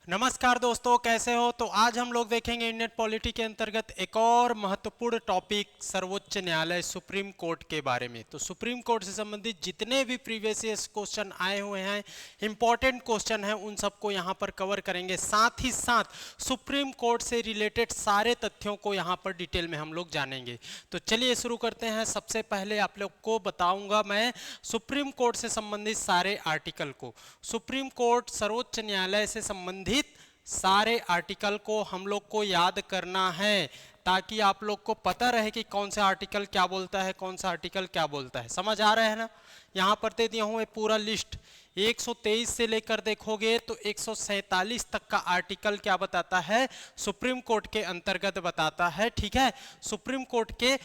नमस्कार दोस्तों, कैसे हो। तो आज हम लोग देखेंगे इंडियन पॉलिटी के अंतर्गत एक और महत्वपूर्ण टॉपिक सर्वोच्च न्यायालय सुप्रीम कोर्ट के बारे में। तो सुप्रीम कोर्ट से संबंधित जितने भी प्रीवियस ईयर्स क्वेश्चन आए हुए हैं, इंपॉर्टेंट क्वेश्चन हैं, उन सबको यहाँ पर कवर करेंगे। साथ ही साथ सुप्रीम कोर्ट से रिलेटेड सारे तथ्यों को यहाँ पर डिटेल में हम लोग जानेंगे। तो चलिए शुरू करते हैं। सबसे पहले आप लोग को बताऊंगा मैं सुप्रीम कोर्ट से संबंधित सारे आर्टिकल को। सुप्रीम कोर्ट सर्वोच्च न्यायालय से संबंधित सारे आर्टिकल को हम लोग को याद करना है, ताकि आप लोग को पता रहे कि कौन सा आर्टिकल क्या बोलता है, कौन सा आर्टिकल क्या बोलता है। समझ आ रहा है ना। यहाँ पर दे दिया हूँ ये पूरा लिस्ट। 123 से लेकर देखोगे तो 147 तक का आर्टिकल क्या बताता है, सुप्रीम कोर्ट के अंतर्गत बताता है। ठीक है, सुप्रीम कोर्ट के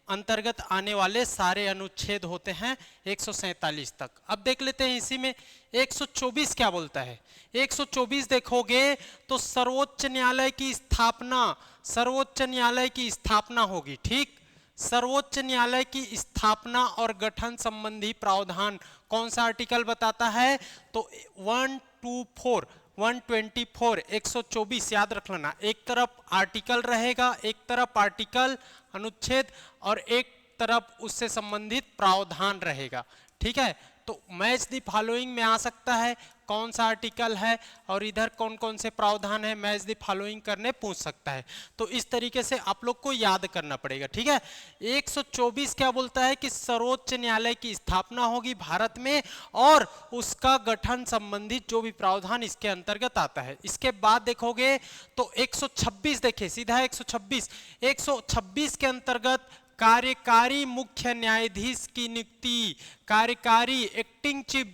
अंतर्गत आने वाले सारे अनुच्छेद होते हैं 147 तक। अब देख लेते हैं इसी में 124 क्या बोलता है। 124 देखोगे तो सर्वोच्च न्यायालय की स्थापना, सर्वोच्च न्यायालय की स्थापना होगी। ठीक, सर्वोच्च न्यायालय की स्थापना और गठन संबंधी प्रावधान कौन सा आर्टिकल बताता है, तो 124 124 याद रख लेना। एक तरफ आर्टिकल रहेगा, एक तरफ आर्टिकल अनुच्छेद और एक तरफ उससे संबंधित प्रावधान रहेगा। ठीक है, तो मैच द फॉलोइंग में आ सकता है कौन सा आर्टिकल है और इधर कौन कौन से प्रावधान है, मैच द फॉलोइंग करने पूछ सकता है। तो इस तरीके से आप लोग को याद करना पड़ेगा। ठीक है, 124 क्या बोलता है कि सर्वोच्च न्यायालय की स्थापना होगी भारत में और उसका गठन संबंधित जो भी प्रावधान इसके अंतर्गत आता है। इसके बाद देखोगे तो 126 देखिए, सीधा 126 के अंतर्गत कार्यकारी मुख्य न्यायाधीश की नियुक्ति, कार्यकारी acting chief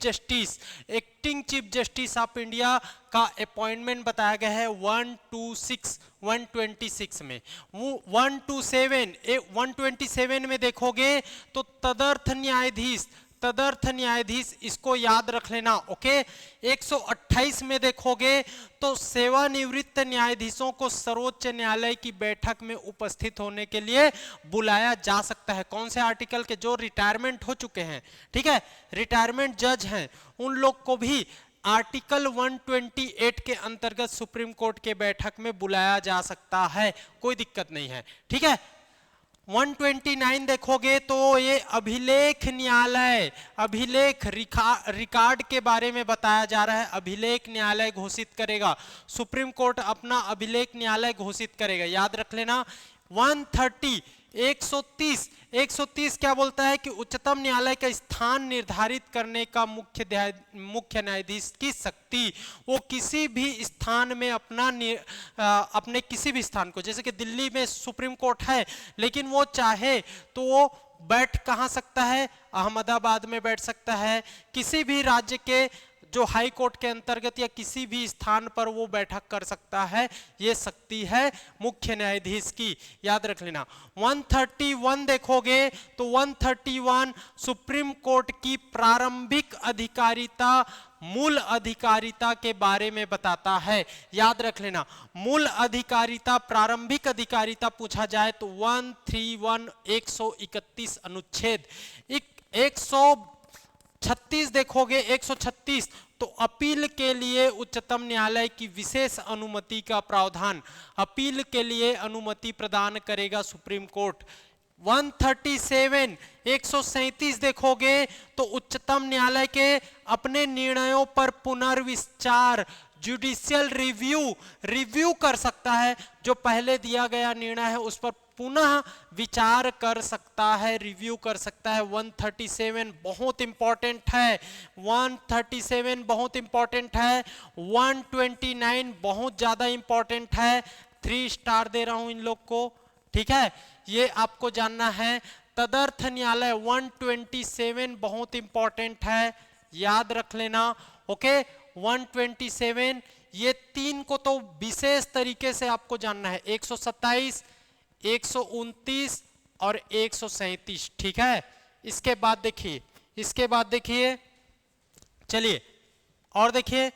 justice of India का अपॉइंटमेंट बताया गया है 126 में। 127 में देखोगे तो तदर्थ न्यायाधीश, इसको याद रख लेना। ओके, 128 में देखोगे तो सेवानिवृत्त न्यायाधीशों को सर्वोच्च न्यायालय की बैठक में उपस्थित होने के लिए बुलाया जा सकता है। कौन से आर्टिकल के, जो रिटायरमेंट हो चुके हैं, ठीक है, रिटायरमेंट जज हैं, उन लोग को भी आर्टिकल 128 के अंतर्गत सुप्रीम कोर्ट के बैठक में बुलाया जा सकता है, कोई दिक्कत नहीं है। ठीक है, 129 देखोगे तो ये अभिलेख न्यायालय, रिकॉर्ड के बारे में बताया जा रहा है। अभिलेख न्यायालय घोषित करेगा, सुप्रीम कोर्ट अपना अभिलेख न्यायालय घोषित करेगा, याद रख लेना। 130 क्या बोलता है कि उच्चतम न्यायालय का स्थान निर्धारित करने का मुख्य न्यायाधीश की शक्ति, वो किसी भी स्थान में अपने किसी भी स्थान को, जैसे कि दिल्ली में सुप्रीम कोर्ट है, लेकिन वो चाहे तो वो बैठ कहाँ सकता है, अहमदाबाद में बैठ सकता है, किसी भी राज्य के जो हाई कोर्ट के अंतर्गत या किसी भी स्थान पर वो बैठक कर सकता है। ये शक्ति है मुख्य न्यायाधीश की, याद रख लेना। 131 देखोगे तो 131 सुप्रीम कोर्ट की प्रारंभिक अधिकारिता, मूल अधिकारिता के बारे में बताता है, याद रख लेना। मूल अधिकारिता, प्रारंभिक अधिकारिता पूछा जाए तो 131 131 अनुच्छेद। 136 देखोगे, 136 तो अपील के लिए उच्चतम न्यायालय की विशेष अनुमति का प्रावधान, अपील के लिए अनुमति प्रदान करेगा सुप्रीम कोर्ट। 137 137 देखोगे तो उच्चतम न्यायालय के अपने निर्णयों पर पुनर्विचार, जुडिशियल रिव्यू कर सकता है, जो पहले दिया गया निर्णय है उस पर पुनः विचार कर सकता है, रिव्यू कर सकता है। 137 बहुत इंपॉर्टेंट है, 137 बहुत इंपॉर्टेंट है। 129 बहुत ज्यादा इंपॉर्टेंट है, 3 स्टार दे रहा हूं इन लोग को। ठीक है, ये आपको जानना है। तदर्थ न्यायालय 127 बहुत इंपॉर्टेंट है, याद रख लेना। ओके, 127 ये 3 को तो विशेष तरीके से आपको जानना है, 127 129 और 137। ठीक है, इसके बाद देखिए, चलिए और देखिए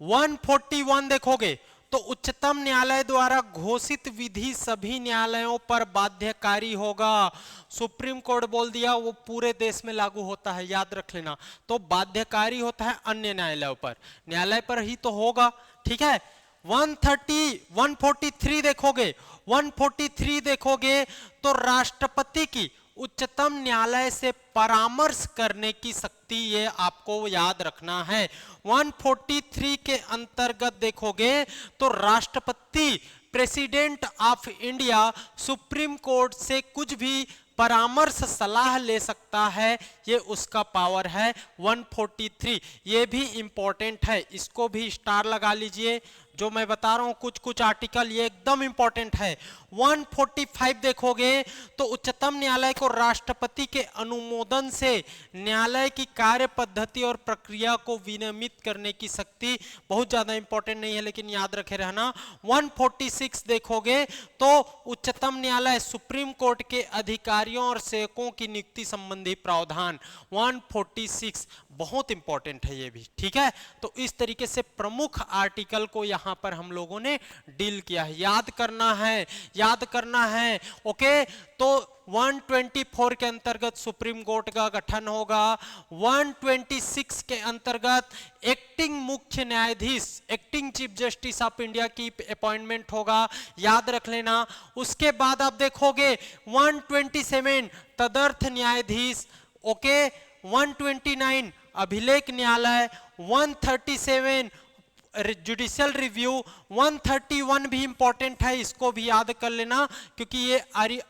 141 देखोगे तो उच्चतम न्यायालय द्वारा घोषित विधि सभी न्यायालयों पर बाध्यकारी होगा। सुप्रीम कोर्ट बोल दिया, वो पूरे देश में लागू होता है, याद रख लेना। तो बाध्यकारी होता है अन्य न्यायालयों पर, न्यायालय पर ही तो होगा। ठीक है, 143 देखोगे, 143 देखोगे तो राष्ट्रपति की उच्चतम न्यायालय से परामर्श करने की शक्ति, ये आपको याद रखना है। 143 के अंतर्गत देखोगे तो राष्ट्रपति, president of India supreme court से कुछ भी परामर्श सलाह ले सकता है, ये उसका पावर है 143। ये भी इंपॉर्टेंट है, इसको भी स्टार लगा लीजिए। जो मैं बता रहा हूं कुछ कुछ आर्टिकल ये एकदम इंपॉर्टेंट है। 145 देखोगे तो उच्चतम न्यायालय को राष्ट्रपति के अनुमोदन से न्यायालय की कार्य पद्धति और प्रक्रिया को विनियमित करने की शक्ति, बहुत ज्यादा इंपॉर्टेंट नहीं है लेकिन याद रखे रहना। 146 देखोगे तो उच्चतम न्यायालय सुप्रीम कोर्ट के अधिकारियों और सेवकों की नियुक्ति संबंधी प्रावधान, 146 बहुत इंपॉर्टेंट है ये भी, ठीक है। तो इस तरीके से प्रमुख आर्टिकल को यहां पर हम लोगों ने डील किया है, याद करना है, याद करना है। ओके, तो 124 के अंतर्गत सुप्रीम कोर्ट का गठन होगा। 126 के अंतर्गत एक्टिंग मुख्य न्यायाधीश, acting chief justice of India की अपॉइंटमेंट होगा, याद रख लेना। उसके बाद आप देखोगे 127 तदर्थ न्यायाधीश, ओके, 129 अभिलेख न्यायालय, 137 जुडिशियल रिव्यू, 131 भी इंपॉर्टेंट है, इसको भी याद कर लेना क्योंकि ये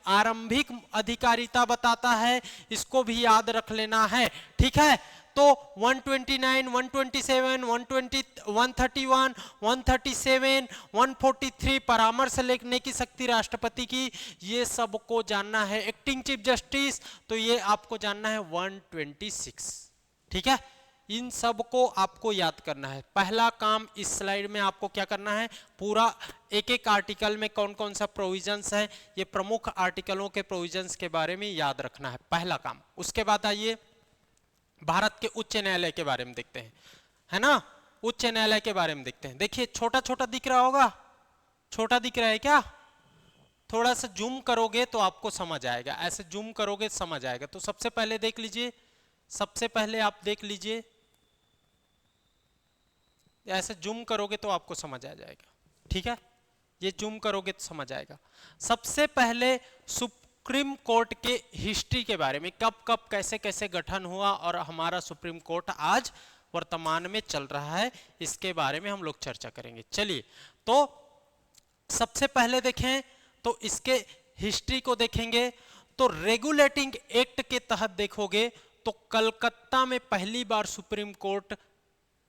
आरंभिक अधिकारिता बताता है, इसको भी याद रख लेना है, ठीक है। तो 129, 127, 120, 131, 137, 143 परामर्श लेने की शक्ति राष्ट्रपति की, ये सबको जानना है। एक्टिंग चीफ जस्टिस तो ये आपको जानना है 126, ठीक है। इन सब को आपको याद करना है। पहला काम इस स्लाइड में आपको क्या करना है, पूरा एक एक आर्टिकल में कौन कौन सा प्रोविजंस है, ये प्रमुख आर्टिकलों के प्रोविजंस के बारे में याद रखना है, पहला काम। उसके बाद आइए भारत के उच्च न्यायालय के बारे में देखते हैं, है ना। उच्च न्यायालय के बारे में देखते हैं। देखिए छोटा छोटा दिख रहा होगा, छोटा दिख रहा है क्या? थोड़ा सा जूम करोगे तो आपको समझ आएगा, ऐसे जूम करोगे समझ आएगा। तो सबसे पहले देख लीजिए, सबसे पहले आप देख लीजिए, ऐसे जूम करोगे तो आपको समझ आ जाएगा, ठीक है। ये जूम करोगे तो समझ आएगा। सबसे पहले सुप्रीम कोर्ट के हिस्ट्री के बारे में, कब कब कैसे कैसे गठन हुआ और हमारा सुप्रीम कोर्ट आज वर्तमान में चल रहा है, इसके बारे में हम लोग चर्चा करेंगे। चलिए, तो सबसे पहले देखें तो इसके हिस्ट्री को देखेंगे तो रेगुलेटिंग एक्ट के तहत देखोगे तो कलकत्ता में पहली बार सुप्रीम कोर्ट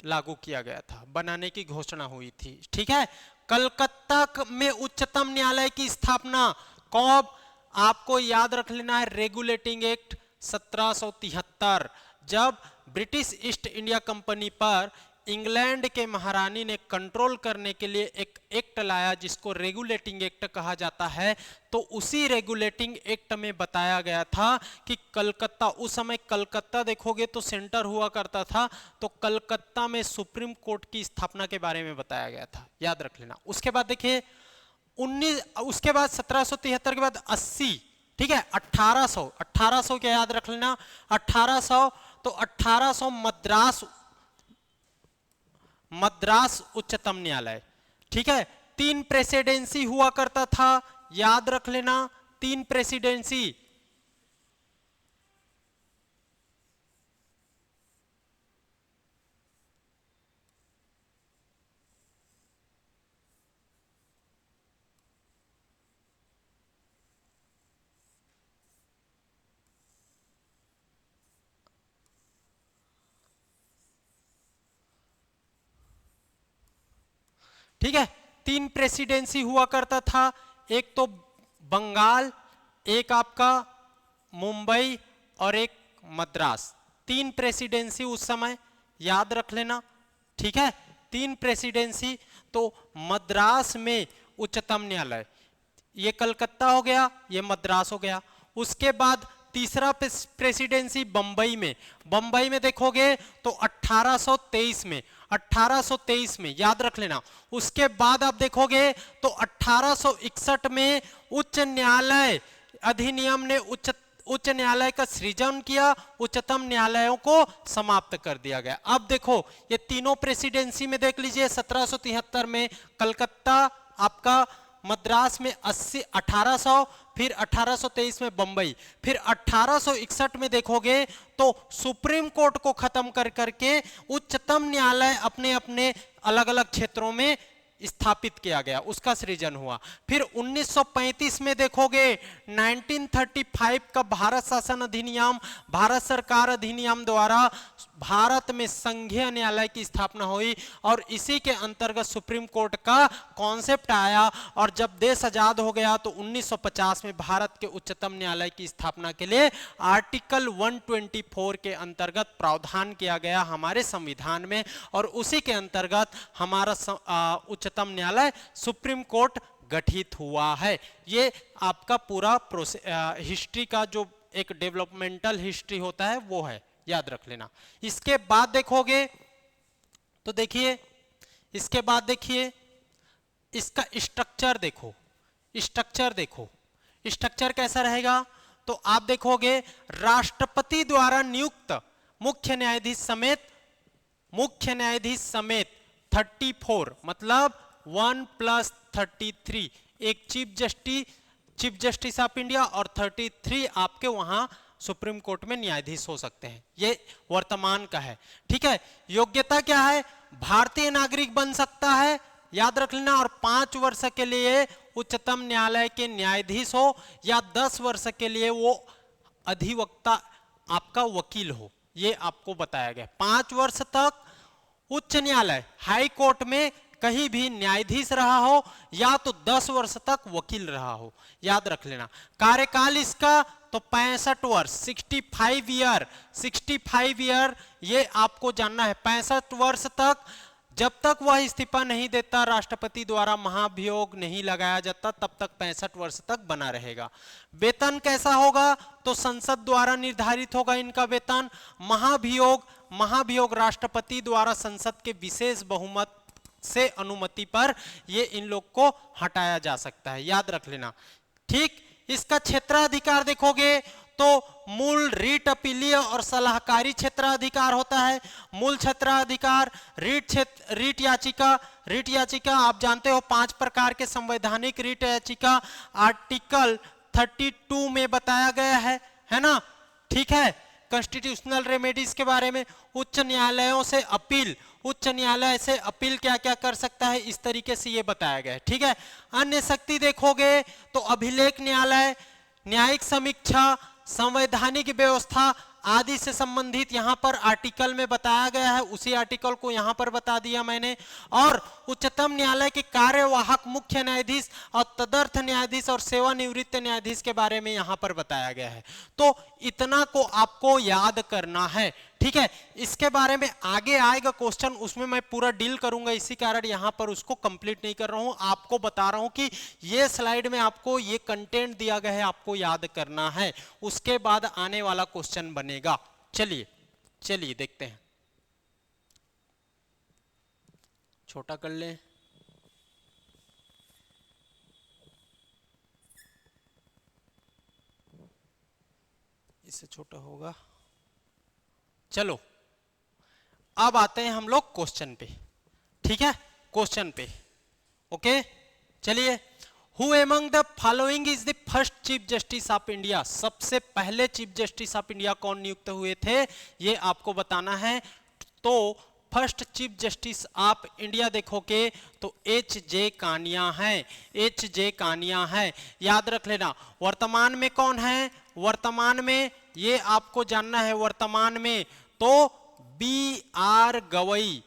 लागू किया गया था, बनाने की घोषणा हुई थी, ठीक है। कलकत्ता में उच्चतम न्यायालय की स्थापना कब, आपको याद रख लेना है, रेगुलेटिंग एक्ट 1773, जब ब्रिटिश ईस्ट इंडिया कंपनी पर इंग्लैंड के महारानी ने कंट्रोल करने के लिए एक एक्ट लाया जिसको रेगुलेटिंग एक्ट कहा जाता है। तो उसी रेगुलेटिंग एक्ट में बताया गया था कि कलकत्ता, उस समय कलकत्ता देखोगे तो सेंटर हुआ करता था, तो कलकत्ता में सुप्रीम कोर्ट की स्थापना के बारे में बताया गया था, याद रख लेना। उसके बाद देखिए उसके बाद 1773 के बाद 80, ठीक है, 1800 क्या याद रख लेना, 1800, तो 1800 मद्रास उच्चतम न्यायालय, ठीक है। 3 प्रेसिडेंसी हुआ करता था, याद रख लेना, 3 प्रेसिडेंसी, ठीक है। 3 प्रेसिडेंसी हुआ करता था, एक तो बंगाल, एक आपका मुंबई और एक मद्रास। 3 प्रेसिडेंसी उस समय, याद रख लेना, ठीक है। 3 प्रेसिडेंसी, तो मद्रास में उच्चतम न्यायालय, ये कलकत्ता हो गया, ये मद्रास हो गया। उसके बाद तीसरा प्रेसिडेंसी बंबई में देखोगे तो 1823 में याद रख लेना। उसके बाद आप देखोगे तो 1861 में उच्च न्यायालय अधिनियम ने उच्च न्यायालय का सृजन किया, उच्चतम न्यायालयों को समाप्त कर दिया गया। अब देखो ये तीनों प्रेसिडेंसी में देख लीजिए, 1773 में कलकत्ता आपका, मद्रास में 1800, फिर 1823 में बंबई, फिर 1861 में देखोगे तो सुप्रीम कोर्ट को खत्म कर करके उच्चतम न्यायालय अपने अपने अलग अलग क्षेत्रों में स्थापित किया गया, उसका सृजन हुआ। फिर 1935 में देखोगे 1935 का भारत शासन अधिनियम, भारत सरकार अधिनियम द्वारा भारत में संघीय न्यायालय की स्थापना हुई और इसी के अंतर्गत सुप्रीम कोर्ट का कॉन्सेप्ट आया। और जब देश आजाद हो गया तो 1950 में भारत के उच्चतम न्यायालय की स्थापना के लिए आर्टिकल 124 के अंतर्गत प्रावधान किया गया हमारे संविधान में, और उसी के अंतर्गत हमारा उच्चतम न्यायालय सुप्रीम कोर्ट गठित हुआ है। ये आपका पूरा हिस्ट्री का जो एक डेवलपमेंटल हिस्ट्री होता है वो है, याद रख लेना। इसके बाद देखोगे तो देखिए, इसके बाद देखिए इसका स्ट्रक्चर देखो, स्ट्रक्चर देखो, स्ट्रक्चर कैसा रहेगा। तो आप देखोगे राष्ट्रपति द्वारा नियुक्त मुख्य न्यायाधीश समेत 34, मतलब 1+33, एक चीफ जस्टिस ऑफ इंडिया और 33 आपके वहां सुप्रीम कोर्ट में न्यायाधीश हो सकते हैं। ये वर्तमान का है, ठीक है। योग्यता क्या है, भारतीय नागरिक बन सकता है, याद रख लेना, और 5 वर्ष के लिए उच्चतम न्यायालय के न्यायाधीश हो, या 10 वर्ष के लिए वो अधिवक्ता आपका वकील हो, ये आपको बताया गया। 5 वर्ष तक उच्च न्यायालय हाई कोर्ट में कहीं भी न्यायाधीश रहा हो, या तो 10 वर्ष तक वकील रहा हो, याद रख लेना। कार्यकाल इसका तो 65 वर्ष, 65 ईयर, ये आपको जानना है। 65 वर्ष तक, जब तक वह इस्तीफा नहीं देता, राष्ट्रपति द्वारा महाभियोग नहीं लगाया जाता, तब तक 65 वर्ष तक बना रहेगा। वेतन कैसा होगा, तो संसद द्वारा निर्धारित होगा इनका वेतन। महाभियोग राष्ट्रपति द्वारा संसद के विशेष बहुमत से अनुमति पर ये इन लोग को हटाया जा सकता है, याद रख लेना, ठीक। इसका क्षेत्राधिकार देखोगे तो मूल, रीट, अपीलीय और सलाहकारी क्षेत्राधिकार होता है। मूल क्षेत्राधिकार, रीट याचिका आप जानते हो 5 प्रकार के संवैधानिक रीट याचिका आर्टिकल 32 में बताया गया है ना, ठीक है। कॉन्स्टिट्यूशनल रेमेडीज के बारे में, उच्च न्यायालयों से अपील, उच्च न्यायालय से अपील क्या क्या कर सकता है, इस तरीके से ये बताया गया है, ठीक है। अन्य शक्ति देखोगे तो अभिलेख न्यायालय, न्यायिक समीक्षा, संवैधानिक व्यवस्था आदि से संबंधित यहां पर आर्टिकल में बताया गया है, उसी आर्टिकल को यहां पर बता दिया मैंने। और उच्चतम न्यायालय के कार्यवाहक मुख्य न्यायाधीश और तदर्थ न्यायाधीश और सेवानिवृत्त न्यायाधीश के बारे में यहां पर बताया गया है। तो इतना को आपको याद करना है, ठीक है। इसके बारे में आगे आएगा क्वेश्चन, उसमें मैं पूरा डील करूंगा, इसी कारण यहां पर उसको कंप्लीट नहीं कर रहा हूं, आपको बता रहा हूं कि ये स्लाइड में आपको ये कंटेंट दिया गया है, आपको याद करना है, उसके बाद आने वाला क्वेश्चन बनेगा। चलिए देखते हैं, छोटा कर लें, इससे छोटा होगा। चलो अब आते हैं हम लोग क्वेश्चन पे, ठीक है, क्वेश्चन पे, ओके। चलिए, who among the following is the first chief justice of India, सबसे पहले चीफ जस्टिस ऑफ इंडिया कौन नियुक्त हुए थे, ये आपको बताना है। तो first chief justice of India देखोगे तो H.J. कानिया है, H.J. कानिया है, याद रख लेना। वर्तमान में कौन है, वर्तमान में ये आपको जानना है, वर्तमान में तो B.R. Gavai,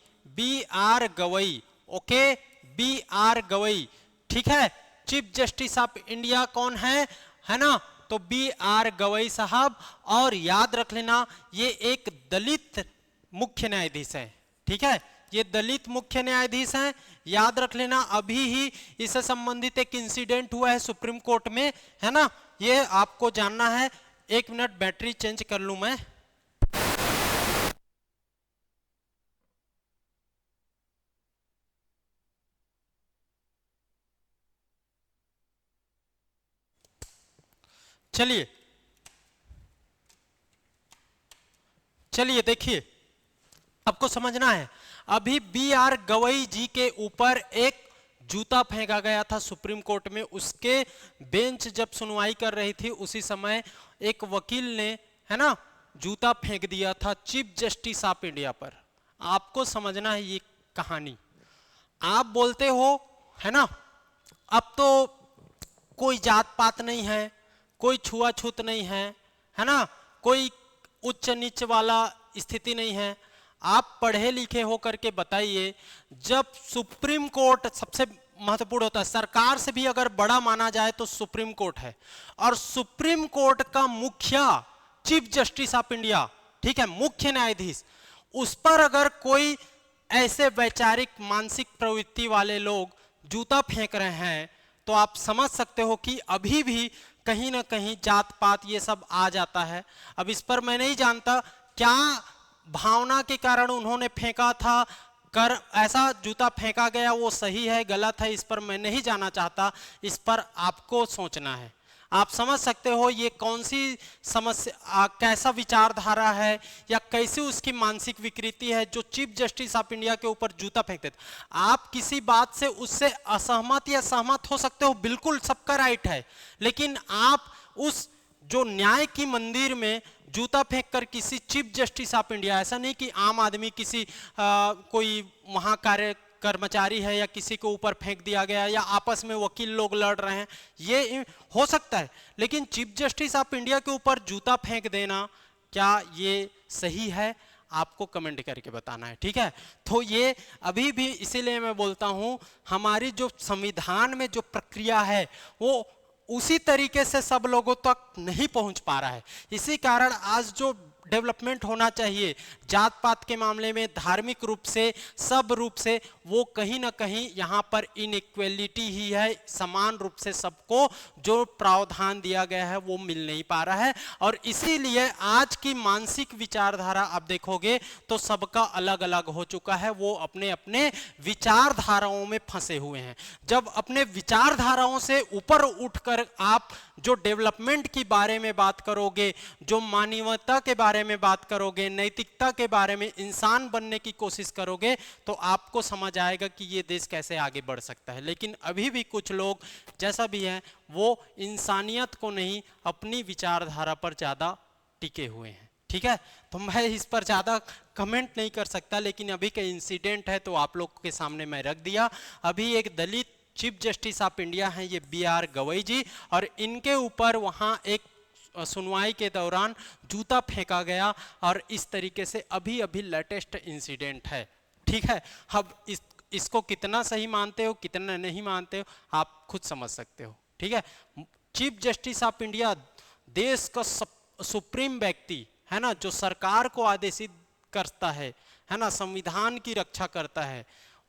okay, B.R. Gavai, ठीक है। चीफ जस्टिस ऑफ इंडिया कौन है ना, तो B.R. गवई साहब। और याद रख लेना ये एक दलित मुख्य न्यायाधीश है, ठीक है, ये दलित मुख्य न्यायाधीश हैं, याद रख लेना। अभी ही इससे संबंधित एक इंसिडेंट हुआ है सुप्रीम कोर्ट में, है ना, ये आपको जानना है। 1 मिनट बैटरी चेंज कर लूं मैं। चलिए चलिए देखिए, आपको समझना है, अभी बी आर गवई जी के ऊपर एक जूता फेंका गया था सुप्रीम कोर्ट में। उसके बेंच जब सुनवाई कर रही थी उसी समय एक वकील ने, है ना, जूता फेंक दिया था चीफ जस्टिस ऑफ इंडिया पर। आपको समझना है ये कहानी। आप बोलते हो, है ना, अब तो कोई जात पात नहीं है, कोई छुआछूत नहीं है ना, कोई उच्च नीच वाला स्थिति नहीं है। आप पढ़े लिखे हो करके बताइए, जब सुप्रीम कोर्ट सबसे महत्वपूर्ण होता है, सरकार से भी अगर बड़ा माना जाए तो सुप्रीम कोर्ट है, और सुप्रीम कोर्ट का मुखिया चीफ जस्टिस ऑफ इंडिया, ठीक है, मुख्य न्यायाधीश, उस पर अगर कोई ऐसे वैचारिक मानसिक प्रवृत्ति वाले लोग जूता फेंक रहे हैं तो आप समझ सकते हो कि अभी भी कहीं ना कहीं जात पात ये सब आ जाता है। अब इस पर मैं नहीं जानता क्या भावना के कारण उन्होंने फेंका था, कर ऐसा जूता फेंका गया वो सही है गलत है, इस पर मैं नहीं जाना चाहता, इस पर आपको सोचना है। आप समझ सकते हो ये कौन सी समस्या, कैसा विचारधारा है या कैसी उसकी मानसिक विकृति है जो चीफ जस्टिस ऑफ इंडिया के ऊपर जूता फेंकते थे। आप किसी बात से उससे असहमत या सहमत हो सकते हो, बिल्कुल सबका राइट है, लेकिन आप उस जो न्याय की मंदिर में जूता फेंककर किसी चीफ जस्टिस ऑफ इंडिया, ऐसा नहीं कि आम आदमी किसी कोई वहां कार्य कर्मचारी है या किसी के ऊपर फेंक दिया गया या आपस में वकील लोग लड़ रहे हैं, ये हो सकता है, लेकिन चीफ जस्टिस ऑफ इंडिया के ऊपर जूता फेंक देना क्या ये सही है? आपको कमेंट करके बताना है, ठीक है। तो ये अभी भी, इसीलिए मैं बोलता हूं हमारी जो संविधान में जो प्रक्रिया है वो उसी तरीके से सब लोगों तक नहीं पहुंच पा रहा है। इसी कारण आज जो डेवलपमेंट होना चाहिए जात पात के मामले में, धार्मिक रूप से, सब रूप से, वो कहीं ना कहीं यहाँ पर इनइक्वलिटी ही है। समान रूप से सबको जो प्रावधान दिया गया है वो मिल नहीं पा रहा है, और इसीलिए आज की मानसिक विचारधारा आप देखोगे तो सबका अलग अलग हो चुका है। वो अपने अपने विचारधाराओं में फंसे हुए हैं। जब अपने विचारधाराओं से ऊपर उठकर आप जो डेवलपमेंट की बारे में बात करोगे, जो मानवता के बारे में बात करोगे, नैतिकता के बारे में, इंसान बनने की कोशिश करोगे, तो आपको समझ आएगा कि ये देश कैसे आगे बढ़ सकता है। लेकिन अभी भी कुछ लोग जैसा भी हैं वो इंसानियत को नहीं, अपनी विचारधारा पर ज़्यादा टिके हुए हैं, ठीक है। तो मैं इस पर ज़्यादा कमेंट नहीं कर सकता, लेकिन अभी का इंसिडेंट है तो आप लोग के सामने मैं रख दिया। अभी एक दलित चीफ जस्टिस ऑफ इंडिया हैं ये बी आर गवई जी, और इनके ऊपर वहाँ एक सुनवाई के दौरान जूता फेंका गया, और इस तरीके से अभी अभी लेटेस्ट इंसिडेंट है, ठीक है। अब इसको कितना सही मानते हो कितना नहीं मानते हो आप खुद समझ सकते हो, ठीक है। चीफ जस्टिस ऑफ इंडिया देश का सुप्रीम व्यक्ति है ना, जो सरकार को आदेशित करता है ना, संविधान की रक्षा करता है,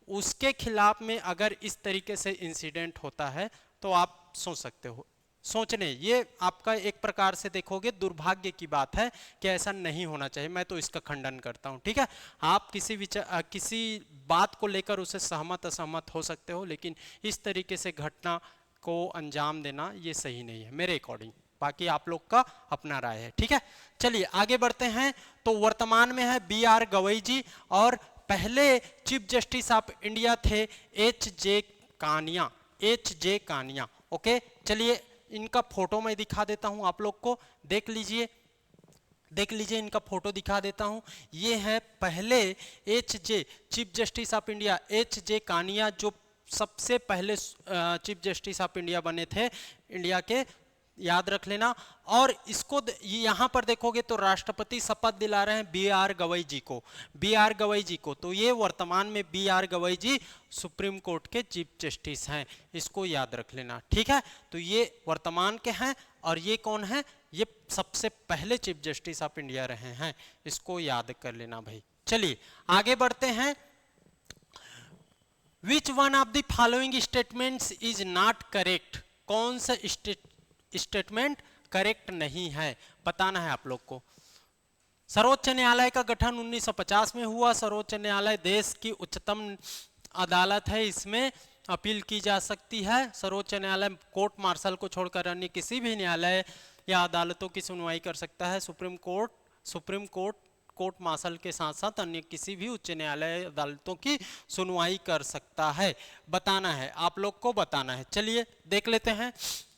उसके खिलाफ में अगर इस तरीके से इंसिडेंट होता है तो आप सोच सकते हो, सोचने, ये आपका एक प्रकार से देखोगे दुर्भाग्य की बात है कि ऐसा नहीं होना चाहिए। मैं तो इसका खंडन करता हूं, ठीक है। आप किसी बात को लेकर उसे सहमत असहमत हो सकते हो, लेकिन इस तरीके से घटना को अंजाम देना ये सही नहीं है मेरे अकॉर्डिंग। बाकी आप लोग का अपना राय है, ठीक है। चलिए आगे बढ़ते हैं। तो वर्तमान में है बी आर गवई जी, और पहले चीफ जस्टिस ऑफ इंडिया थे एच जे कानिया। ओके, चलिए इनका फोटो मैं दिखा देता हूं आप लोग को, देख लीजिए इनका फोटो दिखा देता हूं। ये है पहले chief justice of India H J Kania, जो सबसे पहले चीफ जस्टिस ऑफ इंडिया बने थे इंडिया के, याद रख लेना। और इसको यहाँ पर देखोगे तो राष्ट्रपति शपथ दिला रहे हैं बी आर गवई जी को। तो ये वर्तमान में B R Gavai ji supreme court के चीफ जस्टिस हैं, इसको याद रख लेना, ठीक है। तो ये वर्तमान के हैं, और ये कौन है, ये सबसे पहले चीफ जस्टिस ऑफ इंडिया रहे हैं, इसको याद कर लेना भाई। चलिए आगे बढ़ते हैं। Which one of the following statements is not correct, कौन सा स्टेटमेंट करेक्ट नहीं है, बताना है आप लोग को। सर्वोच्च न्यायालय का गठन 1950 में हुआ। सर्वोच्च न्यायालय देश की उच्चतम अदालत है, इसमें अपील की जा सकती है। सर्वोच्च न्यायालय कोर्ट मार्शल को छोड़कर अन्य किसी भी न्यायालय या अदालतों की सुनवाई कर सकता है। सुप्रीम कोर्ट कोर्ट मार्शल के साथ साथ अन्य किसी भी उच्च न्यायालय अदालतों की सुनवाई कर सकता है। बताना है, आप लोग को बताना है। चलिए देख लेते हैं।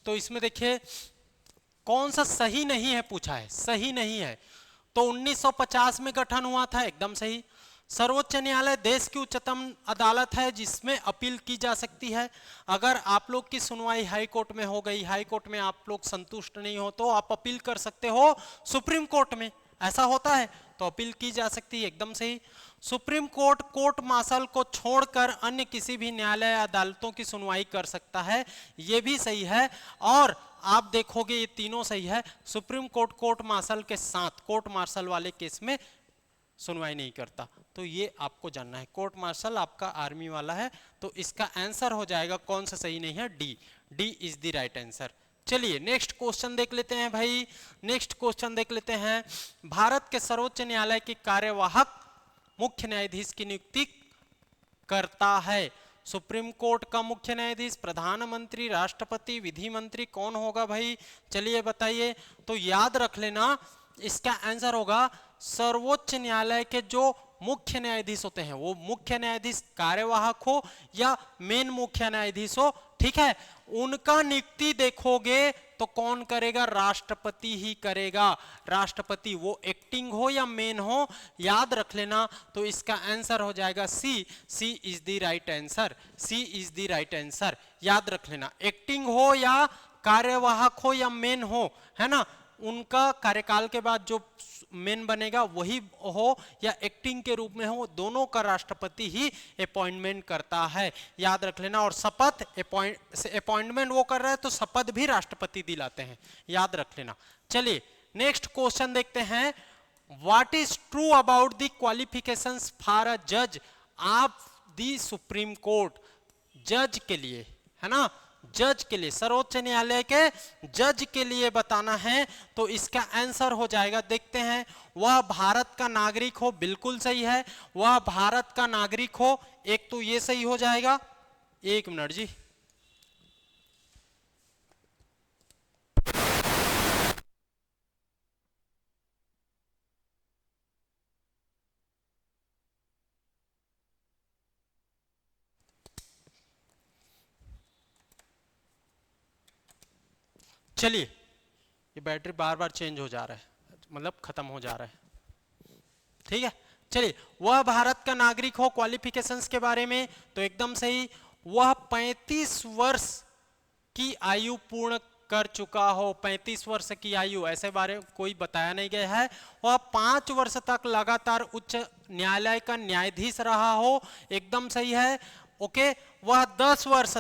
तो इसमें देखिए कौन सा सही नहीं है पूछा है, सही नहीं है। तो 1950 में गठन हुआ था, एकदम सही। सर्वोच्च न्यायालय देश की उच्चतम अदालत है जिसमें अपील की जा सकती है। अगर आप लोग की सुनवाई हाई कोर्ट में हो गई, हाई कोर्ट में आप लोग संतुष्ट नहीं हो, तो आप अपील कर सकते हो सुप्रीम कोर्ट में, ऐसा होता है, तो अपील की जा सकती है, एकदम सही। सुप्रीम कोर्ट कोर्ट मार्शल को छोड़कर अन्य किसी भी न्यायालय अदालतों की सुनवाई कर सकता है, ये भी सही है। और आप देखोगे ये तीनों सही है। सुप्रीम कोर्ट कोर्ट मार्शल के साथ कोर्ट मार्शल वाले केस में सुनवाई नहीं करता, तो ये आपको जानना है। कोर्ट मार्शल आपका आर्मी वाला है, तो इसका आंसर हो जाएगा, कौन सा सही नहीं है, D. D is the right answer. चलिए नेक्स्ट क्वेश्चन देख लेते हैं भाई। नेक्स्ट क्वेश्चन देख लेते हैं। भारत के सर्वोच्च न्यायालय के कार्यवाहक मुख्य न्यायाधीश की नियुक्ति करता है। सुप्रीम कोर्ट का मुख्य न्यायाधीश, प्रधानमंत्री, राष्ट्रपति, विधि मंत्री, कौन होगा भाई? चलिए बताइए। तो याद रख लेना, इसका आंसर होगा सर्वोच्च न्यायालय के जो मुख्य न्यायाधीश होते हैं, वो मुख्य न्यायाधीश कार्यवाहक हो या मेन मुख्य न्यायाधीश हो, ठीक है, उनका नियुक्ति देखोगे तो कौन करेगा? राष्ट्रपति ही करेगा। राष्ट्रपति, वो एक्टिंग हो या मेन हो, याद रख लेना। तो इसका आंसर हो जाएगा C. C is the right answer. C is the right answer, याद रख लेना। एक्टिंग हो या कार्यवाहक हो या मेन हो, है ना, उनका कार्यकाल के बाद जो मेन बनेगा वही हो या एक्टिंग के रूप में हो, दोनों का राष्ट्रपति ही अपॉइंटमेंट करता है, याद रख लेना। और शपथ अपॉइंटमेंट वो कर रहा है तो शपथ भी राष्ट्रपति दिलाते हैं, याद रख लेना। चलिए नेक्स्ट क्वेश्चन देखते हैं। What is true about the qualifications for a जज ऑफ द सुप्रीम कोर्ट? जज के लिए, है ना, जज के लिए, सर्वोच्च न्यायालय के जज के लिए बताना है। तो इसका आंसर हो जाएगा, देखते हैं। वह भारत का नागरिक हो, बिल्कुल सही है, वह भारत का नागरिक हो, एक तो ये सही हो जाएगा। एक मिनट जी, चलिए ये बैटरी बार बार चेंज हो जा रहा है, मतलब खत्म हो जा रहा है, ठीक है। चलिए, वह भारत का नागरिक हो, क्वालिफिकेशंस के बारे में तो एकदम सही। वह 35 वर्ष की आयु पूर्ण कर चुका हो, 35 वर्ष की आयु, ऐसे बारे कोई बताया नहीं गया है। वह 5 वर्ष तक लगातार उच्च न्यायालय का न्यायाधीश रहा हो, एकदम सही है। ओके, वह 10 वर्ष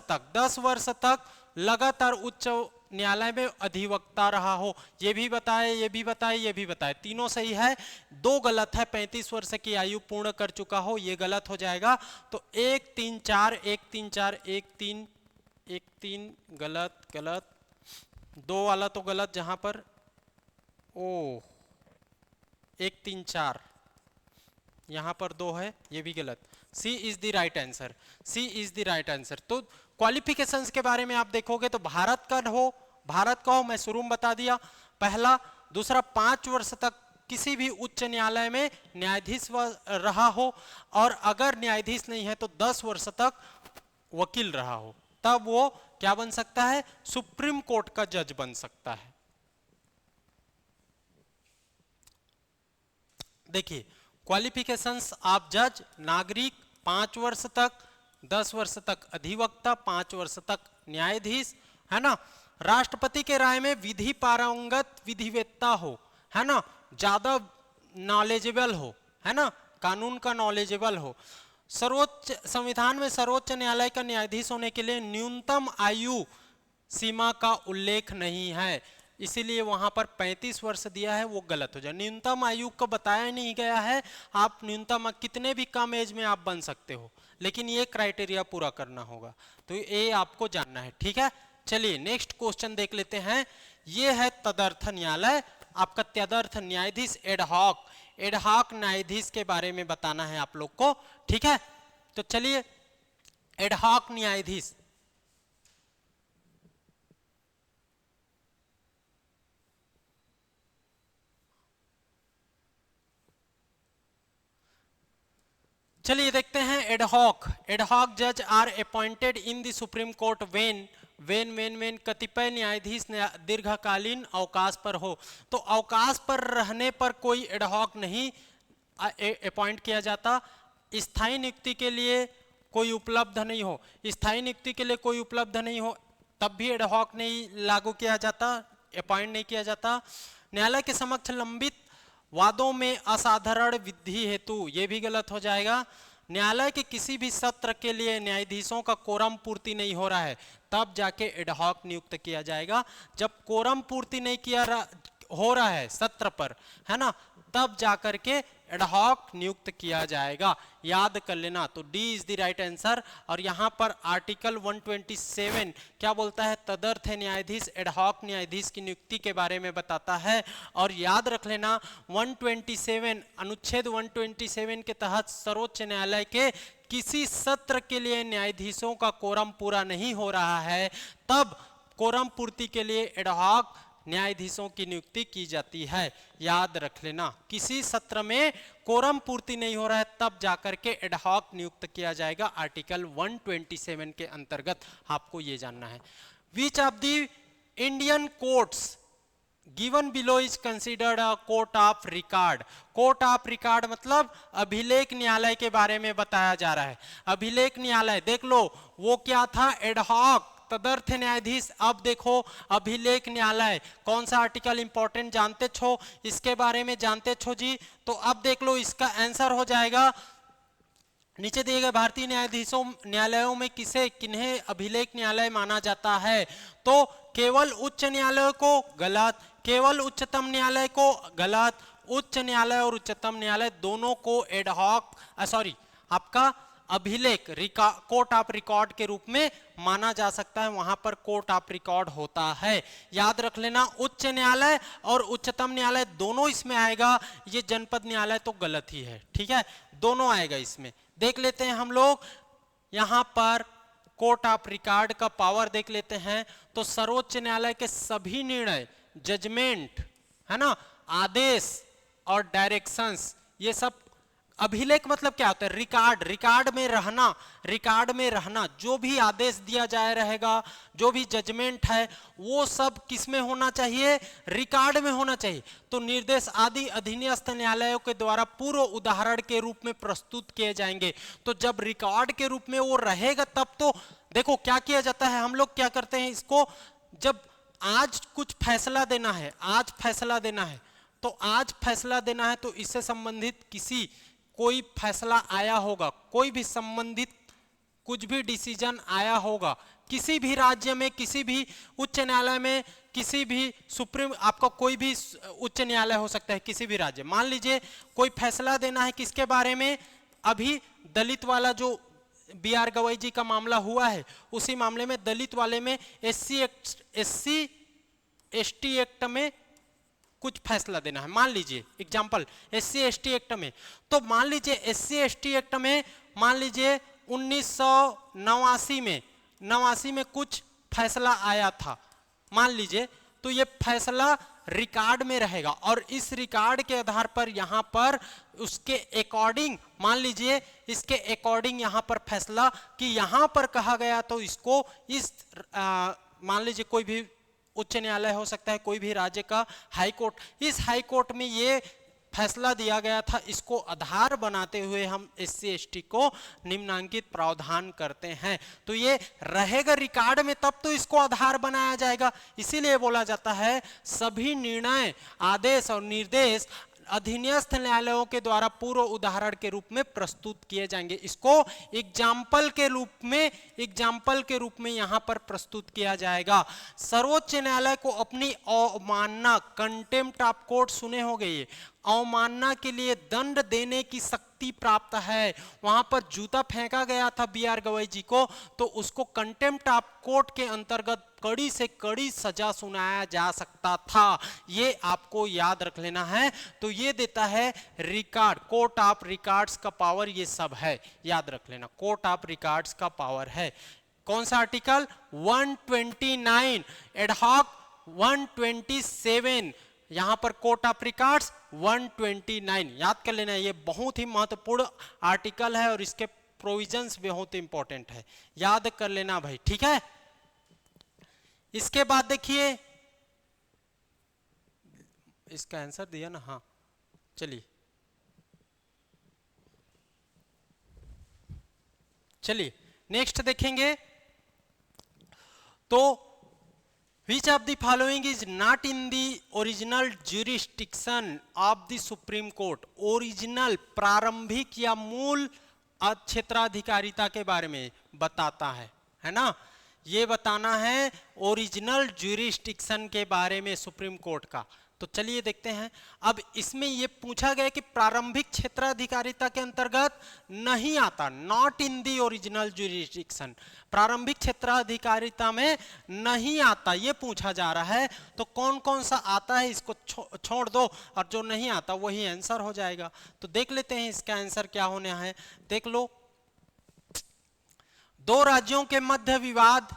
तक लगातार उच्च न्यायालय में अधिवक्ता रहा हो, ये भी बताए, ये भी बताए, ये भी बताए, तीनों सही है। दो गलत है, 35 वर्ष की आयु पूर्ण कर चुका हो, ये गलत हो जाएगा। तो 1 3 4 1 3 4 1 3 गलत गलत, 2 वाला तो गलत, जहां पर ओ 1 3 4 यहां पर 2 है, ये भी गलत। C is the right answer. C is the right answer. तो क्वालिफिकेशंस के बारे में आप देखोगे तो भारत का हो, भारत का हो, मैं शुरू में बता दिया, पहला। दूसरा, 5 वर्ष तक किसी भी उच्च न्यायालय में न्यायाधीश रहा हो, और अगर न्यायाधीश नहीं है तो 10 वर्ष तक वकील रहा हो, तब वो क्या बन सकता है? सुप्रीम कोर्ट का जज बन सकता है। देखिए, क्वालिफिकेशंस, आप जज, नागरिक, 5 वर्ष तक, 10 वर्ष तक अधिवक्ता, 5 वर्ष तक न्यायाधीश, है ना। राष्ट्रपति के राय में विधि पारंगत विधिवेत्ता हो, है ना, ज्यादा नॉलेजेबल हो, है ना, कानून का नॉलेजेबल हो। सर्वोच्च संविधान में सर्वोच्च न्यायालय का न्यायाधीश होने के लिए न्यूनतम आयु सीमा का उल्लेख नहीं है, इसीलिए वहां पर 35 वर्ष दिया है, वो गलत हो जाए। न्यूनतम आयु का बताया नहीं गया है, आप न्यूनतम कितने भी कम एज में आप बन सकते हो, लेकिन ये क्राइटेरिया पूरा करना होगा, तो ये आपको जानना है, ठीक है। चलिए नेक्स्ट क्वेश्चन देख लेते हैं। ये है तदर्थ न्यायालय, आपका तदर्थ न्यायाधीश, एडहॉक, एडहॉक न्यायाधीश के बारे में बताना है आप लोग को, ठीक है। तो चलिए, एडहॉक न्यायाधीश, चलिए देखते हैं एडहॉक। एडहॉक जज are appointed in the supreme court when कतिपय न्यायाधीश दीर्घकालीन अवकाश पर हो। तो अवकाश पर रहने पर कोई एडहॉक नहीं अपॉइंट किया जाता। स्थायी नियुक्ति के लिए कोई उपलब्ध नहीं हो, स्थायी नियुक्ति के लिए कोई उपलब्ध नहीं हो तब भी एडहॉक नहीं लागू किया जाता, अपॉइंट नहीं किया जाता। न्यायालय के समक्ष लंबित वादों में असाधारण विधि हेतु, ये भी गलत हो जाएगा। न्यायालय के किसी भी सत्र के लिए न्यायाधीशों का कोरम पूर्ति नहीं हो रहा है तब जाके एडहॉक नियुक्त किया जाएगा। जब कोरम पूर्ति नहीं हो रहा है सत्र पर, है ना, तब जाकर के एडहॉक नियुक्त किया जाएगा, याद कर लेना। तो D is the right answer. और यहाँ पर आर्टिकल 127 क्या बोलता है, तदर्थ न्यायाधीश एडहॉक न्यायाधीश की नियुक्ति के बारे में बताता है। और याद रख लेना 127 अनुच्छेद 127 के तहत सर्वोच्च न्यायालय के किसी सत्र के लिए न्यायाधीशों का कोरम पूरा नहीं हो रहा है तब कोरम पूर्ति के लिए एडहॉक न्यायाधीशों की नियुक्ति की जाती है, याद रख लेना। किसी सत्र में कोरम पूर्ति नहीं हो रहा है तब जाकर के एडहॉक नियुक्त किया जाएगा, आर्टिकल 127 के अंतर्गत, आपको ये जानना है। Which of the Indian courts given below is considered a court of record. Court of record मतलब अभिलेख न्यायालय के बारे में बताया जा रहा है। अभिलेख न्यायालय देख लो, वो क्या था, एडहॉक तदर्थ न्यायाधीश। अब देखो अभिलेख न्यायालय, कौन सा आर्टिकल इंपॉर्टेंट जानते छो, इसके बारे में जानते छो जी। तो अब देख लो इसका आंसर हो जाएगा, नीचे दिए गए भारतीय न्यायालयों में किन्हें अभिलेख न्यायालय माना जाता है। तो केवल उच्च न्यायालय को गलत, केवल उच्चतम न्यायालय को गलत, उच्च न्यायालय और उच्चतम न्यायालय दोनों को एडहॉक आपका अभिलेख कोर्ट ऑफ रिकॉर्ड के रूप में माना जा सकता है, वहां पर कोर्ट ऑफ रिकॉर्ड होता है, याद रख लेना। उच्च न्यायालय और उच्चतम न्यायालय दोनों इसमें आएगा, ये जनपद न्यायालय तो गलत ही है, ठीक है, दोनों आएगा इसमें। देख लेते हैं हम लोग यहां पर कोर्ट ऑफ रिकॉर्ड का पावर देख लेते हैं। तो सर्वोच्च न्यायालय के सभी निर्णय, जजमेंट, है ना, आदेश और डायरेक्शंस, ये सब अभिलेख मतलब क्या होता है, रिकॉर्ड, रिकॉर्ड में रहना, रिकॉर्ड में रहना, जो भी आदेश दिया जाए रहेगा, जो भी जजमेंट है वो सब किस में होना चाहिए, रिकॉर्ड में होना चाहिए। तो निर्देश आदि अधीनस्थ न्यायालयों के द्वारा पूर्व उदाहरण के रूप में प्रस्तुत किए जाएंगे। तो जब रिकॉर्ड के रूप में वो रहेगा तब तो देखो क्या किया जाता है, हम लोग क्या करते हैं इसको, जब आज कुछ फैसला देना है, आज फैसला देना है, तो आज फैसला देना है तो इससे संबंधित कोई फैसला आया होगा, कोई भी संबंधित कुछ भी डिसीजन आया होगा, किसी भी राज्य में, किसी भी उच्च न्यायालय में, किसी भी सुप्रीम, आपका कोई भी उच्च न्यायालय हो सकता है किसी भी राज्य। मान लीजिए कोई फैसला देना है किसके बारे में, अभी दलित वाला जो BR गवई जी का मामला हुआ है, उसी मामले में दलित वाले में SC ST एक्ट में कुछ फैसला देना है। मान लीजिए एग्जांपल SC ST एक्ट में, तो मान लीजिए SC ST एक्ट में मान लीजिए 1989 में कुछ फैसला आया था, मान लीजिए, तो ये फैसला रिकॉर्ड में रहेगा और इस रिकॉर्ड के आधार पर यहाँ पर उसके अकॉर्डिंग, मान लीजिए इसके अकॉर्डिंग यहाँ पर फैसला कि यहाँ पर कहा गया तो इसको मान लीजिए कोई भी उच्च न्यायालय हो सकता है, कोई भी राज्य का हाई कोर्ट, इस हाई कोर्ट में ये फैसला दिया गया था, इसको आधार बनाते हुए हम SC ST को निम्नांकित प्रावधान करते हैं। तो ये रहेगा रिकॉर्ड में तब तो इसको आधार बनाया जाएगा। इसीलिए बोला जाता है सभी निर्णय, आदेश और निर्देश अधीनस्थ न्यायालयों के द्वारा पूर्व उदाहरण के रूप में प्रस्तुत किए जाएंगे। इसको एग्जाम्पल के रूप में यहां पर प्रस्तुत किया जाएगा। सर्वोच्च न्यायालय को अपनी अवमानना, कंटेम्प्ट ऑफ कोर्ट सुने होंगे, ये अवमानना के लिए दंड देने की शक्ति प्राप्त है। वहां पर जूता फेंका गया था BR गवई जी को, तो उसको कंटेम्प्ट ऑफ कोर्ट के अंतर्गत कड़ी से कड़ी सजा सुनाया जा सकता था, ये आपको याद रख लेना है। तो ये देता है रिकॉर्ड, कोर्ट ऑफ रिकॉर्ड्स का पावर, ये सब है, याद रख लेना, कोर्ट ऑफ रिकॉर्ड्स का पावर है। कौन सा आर्टिकल 129, एडहॉक 127 यहां पर कोर्ट ऑफ रिकॉर्ड्स 129, याद कर लेना, ये बहुत ही महत्वपूर्ण आर्टिकल है और इसके प्रोविजंस बहुत इंपॉर्टेंट है, याद कर लेना भाई, ठीक है। इसके बाद देखिए, इसका आंसर दिया ना, हाँ चलिए नेक्स्ट देखेंगे। तो which of the following is not in the original jurisdiction of the Supreme Court? Original, प्रारंभिक या मूल क्षेत्राधिकारिता के बारे में बताता है ना, ये बताना है ओरिजिनल ज्यूरिस्डिक्शन के बारे में सुप्रीम कोर्ट का। तो चलिए देखते हैं। अब इसमें ये पूछा गया कि प्रारंभिक क्षेत्राधिकारिता के अंतर्गत नहीं आता, not in the original jurisdiction, प्रारंभिक क्षेत्राधिकारिता में नहीं आता, ये पूछा जा रहा है। तो कौन कौन सा आता है इसको छोड़ दो, और जो नहीं आता वही आंसर हो जाएगा। तो देख लेते हैं इसका आंसर क्या होने है, देख लो। दो राज्यों के मध्य विवाद,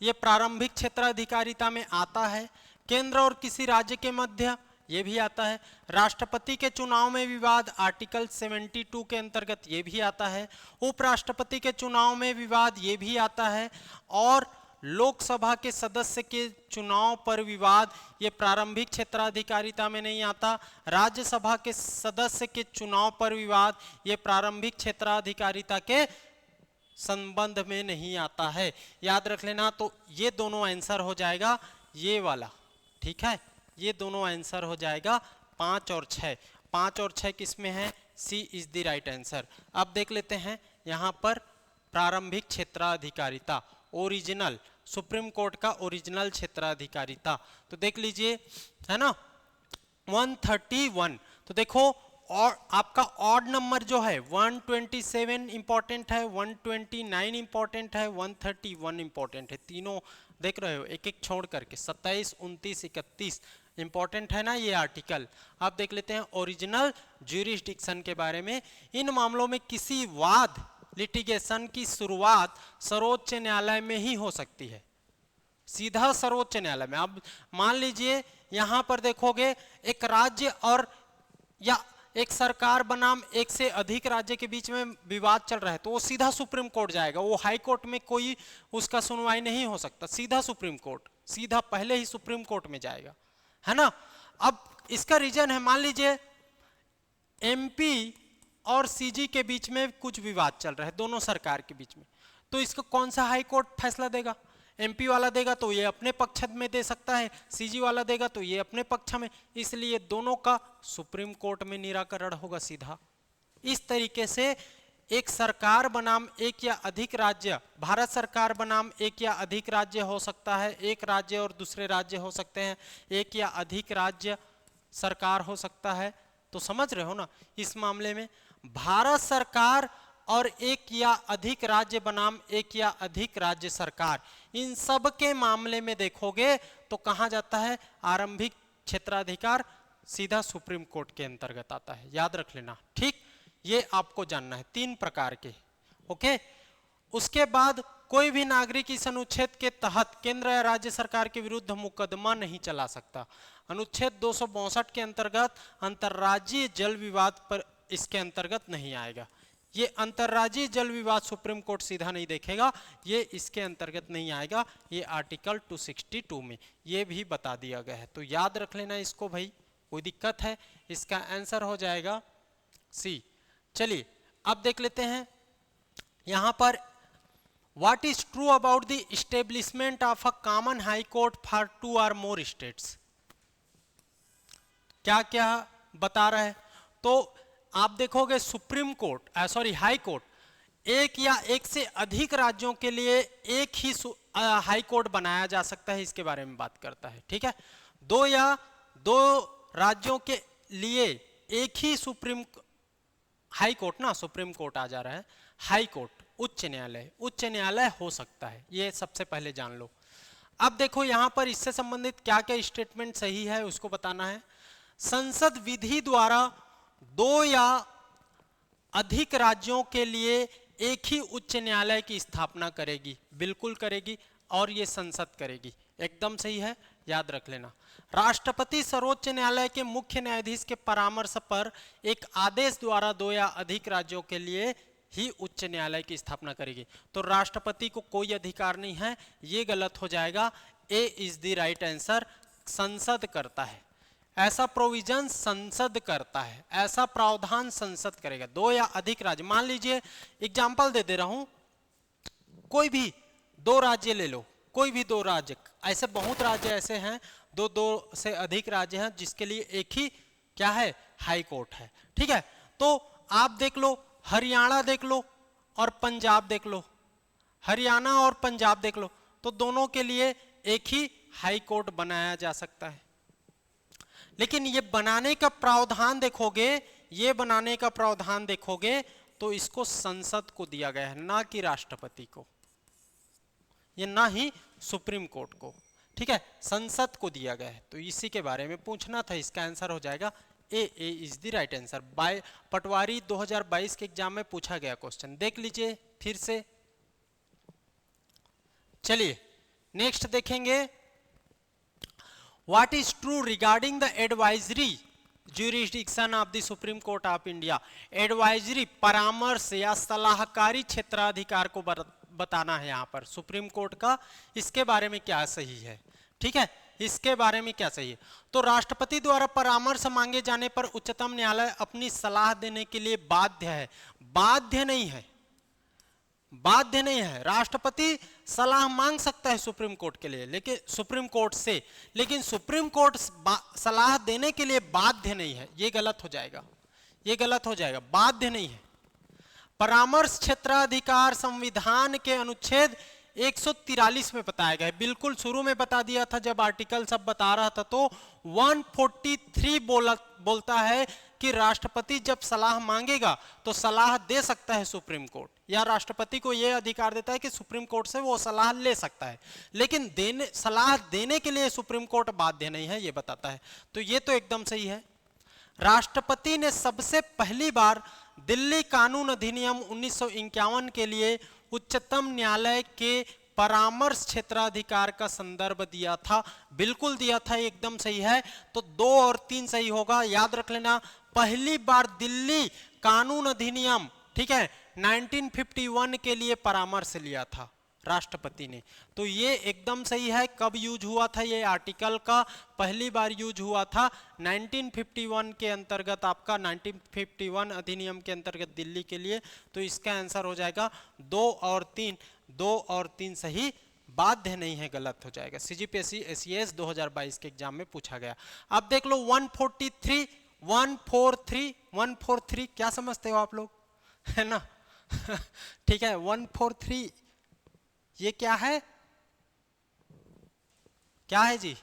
ये प्रारंभिक क्षेत्राधिकारिता में आता है। केंद्र और किसी राज्य के मध्य, ये भी आता है। राष्ट्रपति के चुनाव में विवाद, आर्टिकल 72 के अंतर्गत ये भी आता है। उपराष्ट्रपति के चुनाव में विवाद, ये भी आता है। और लोकसभा के सदस्य के चुनाव पर विवाद, ये प्रारंभिक क्षेत्राधिकारिता में नहीं आता। राज्यसभा के सदस्य के चुनाव पर विवाद, ये प्रारंभिक क्षेत्राधिकारिता के संबंध में नहीं आता है, याद रख लेना। तो ये दोनों आंसर हो जाएगा ये वाला, ठीक है, ये दोनों आंसर हो जाएगा 5 और 6। 5 और 6 किस में है, सी इज द राइट आंसर। अब देख लेते हैं यहां पर प्रारंभिक क्षेत्राधिकारिता, ओरिजिनल, सुप्रीम कोर्ट का ओरिजिनल क्षेत्राधिकारिता। तो देख लीजिए, है ना, 131। तो देखो, और आपका ऑड नंबर जो है 127 इंपॉर्टेंट है, 129 इंपॉर्टेंट है, 131 इंपॉर्टेंट है। तीनों देख रहे हो एक एक छोड़ करके, 27, 29, 31 इंपॉर्टेंट है ना ये आर्टिकल। अब देख लेते हैं ओरिजिनल ज्यूरिस्डिक्शन के बारे में। इन मामलों में किसी वाद, लिटिगेशन की शुरुआत सर्वोच्च न्यायालय में ही हो सकती है, सीधा सर्वोच्च न्यायालय में। अब मान लीजिए यहां पर देखोगे, एक राज्य और या एक सरकार बनाम एक से अधिक राज्य के बीच में विवाद चल रहा है, तो वो सीधा सुप्रीम कोर्ट जाएगा, वो हाई कोर्ट में कोई उसका सुनवाई नहीं हो सकता, सीधा सुप्रीम कोर्ट, सीधा पहले ही सुप्रीम कोर्ट में जाएगा, है ना। अब इसका रीजन है, मान लीजिए एमपी और सीजी के बीच में कुछ विवाद चल रहा है, दोनों सरकार के बीच में, तो इसको कौन सा हाई कोर्ट फैसला देगा? एमपी वाला देगा तो ये अपने पक्ष में दे सकता है, सीजी वाला देगा तो ये अपने पक्ष में, इसलिए दोनों का सुप्रीम कोर्ट में निराकरण होगा सीधा। इस तरीके से एक सरकार बनाम एक या अधिक राज्य, भारत सरकार बनाम एक या अधिक राज्य हो सकता है, एक राज्य और दूसरे राज्य हो सकते हैं, एक या अधिक राज्य सरकार हो सकता है। तो समझ रहे हो ना, इस मामले में भारत सरकार और एक या अधिक राज्य बनाम एक या अधिक राज्य सरकार, इन सब के मामले में देखोगे तो कहां जाता है, आरंभिक क्षेत्राधिकार सीधा सुप्रीम कोर्ट के अंतर्गत आता है, याद रख लेना, ठीक। ये आपको जानना है, 3 प्रकार के, ओके। उसके बाद कोई भी नागरिक इस अनुच्छेद के तहत केंद्र या राज्य सरकार के विरुद्ध मुकदमा नहीं चला सकता। अनुच्छेद 262 के अंतर्गत अंतर्राज्यीय जल विवाद पर इसके अंतर्गत नहीं आएगा। ये अंतर्राज्यीय जल विवाद सुप्रीम कोर्ट सीधा नहीं देखेगा, ये इसके अंतर्गत नहीं आएगा, ये आर्टिकल 262 में ये भी बता दिया गया है। तो याद रख लेना इसको भाई, कोई दिक्कत है, इसका आंसर हो जाएगा सी। चलिए अब देख लेते हैं यहां पर, what is true about the establishment of a common high court for 2 और मोर स्टेट्स। क्या क्या बता रहा है, तो आप देखोगे supreme court, sorry high court, एक या एक से अधिक राज्यों के लिए एक ही हाई कोर्ट बनाया जा सकता है, इसके बारे में बात करता है, ठीक है। 2 या 2 राज्यों के लिए एक ही सुप्रीम हाई कोर्ट ना, सुप्रीम कोर्ट आ जा रहा है, हाई कोर्ट, उच्च न्यायालय हो सकता है, ये सबसे पहले जान लो। अब देखो यहां पर इससे संबंधित क्या क्या स्टेटमेंट सही है उसको बताना है। संसद विधि द्वारा 2 या अधिक राज्यों के लिए एक ही उच्च न्यायालय की स्थापना करेगी, बिल्कुल करेगी, और ये संसद करेगी, एकदम सही है, याद रख लेना। राष्ट्रपति सर्वोच्च न्यायालय के मुख्य न्यायाधीश के परामर्श पर एक आदेश द्वारा 2 या अधिक राज्यों के लिए ही उच्च न्यायालय की स्थापना करेगी। तो राष्ट्रपति को कोई अधिकार नहीं है, ये गलत हो जाएगा। ए इज द राइट आंसर। संसद करता है ऐसा प्रोविजन, संसद करता है ऐसा प्रावधान, संसद करेगा। 2 या अधिक राज्य, मान लीजिए एग्जाम्पल दे रहा हूं, कोई भी 2 राज्य ले लो, कोई भी 2 राज्य, ऐसे बहुत राज्य ऐसे हैं, 2 से अधिक राज्य हैं जिसके लिए एक ही क्या है, हाई कोर्ट है। ठीक है, तो आप देख लो, हरियाणा देख लो और पंजाब देख लो, हरियाणा और पंजाब देख लो, तो दोनों के लिए एक ही हाई कोर्ट बनाया जा सकता है। लेकिन ये बनाने का प्रावधान देखोगे, ये बनाने का प्रावधान देखोगे तो इसको संसद को दिया गया है, ना कि राष्ट्रपति को, ये ना ही सुप्रीम कोर्ट को। ठीक है, संसद को दिया गया है। तो इसी के बारे में पूछना था, इसका आंसर हो जाएगा ए इज द राइट आंसर। पटवारी 2022 के एग्जाम में पूछा गया क्वेश्चन, देख लीजिए फिर से। चलिए नेक्स्ट देखेंगे, what is true regarding the advisory jurisdiction of the supreme court of India. Advisory, परामर्श या सलाहकारी क्षेत्राधिकार को बताना है यहाँ पर सुप्रीम कोर्ट का, इसके बारे में क्या सही है। ठीक है, इसके बारे में क्या सही है। तो राष्ट्रपति द्वारा परामर्श मांगे जाने पर उच्चतम न्यायालय अपनी सलाह देने के लिए बाध्य है। बाध्य नहीं है, बाध्य नहीं है। राष्ट्रपति सलाह मांग सकता है सुप्रीम कोर्ट के लिए, लेकिन सुप्रीम कोर्ट से, लेकिन सुप्रीम कोर्ट सलाह देने के लिए बाध्य नहीं है। ये गलत हो जाएगा, ये गलत हो जाएगा, बाध्य नहीं है। परामर्श क्षेत्राधिकार संविधान के अनुच्छेद 143 में बताया गया है। बिल्कुल शुरू में बता दिया था जब आर्टिकल सब बता रहा था, तो 143 बोलता है कि राष्ट्रपति जब सलाह मांगेगा तो सलाह दे सकता है सुप्रीम कोर्ट, या राष्ट्रपति को यह अधिकार देता है कि सुप्रीम कोर्ट से वो सलाह ले सकता है, लेकिन सलाह देने के लिए सुप्रीम कोर्ट बाध्य नहीं है, ये बताता है। तो ये तो एकदम सही है। राष्ट्रपति ने सबसे पहली बार दिल्ली कानून अधिनियम 1951 के लिए उच्चतम न्यायालय के परामर्श क्षेत्राधिकार का संदर्भ दिया था। बिल्कुल दिया था, एकदम सही है। तो 2 और 3 सही होगा, याद रख लेना। पहली बार दिल्ली कानून अधिनियम, ठीक है, 1951 के लिए परामर्श लिया था राष्ट्रपति ने, तो ये एकदम सही है। कब यूज हुआ था ये आर्टिकल का, पहली बार यूज हुआ था 1951 के अंतर्गत, आपका 1951 अधिनियम के अंतर्गत दिल्ली के लिए। तो इसका आंसर हो जाएगा 2 और 3, 2 और 3 सही, बाध्य नहीं है, गलत हो जाएगा। सीजीपीएससी एसीएस 2022 के एग्जाम में पूछा गया। अब देख लो 143, 143 क्या समझते हो आप लोग, है ना ठीक है, 143 ये क्या है, क्या है जी,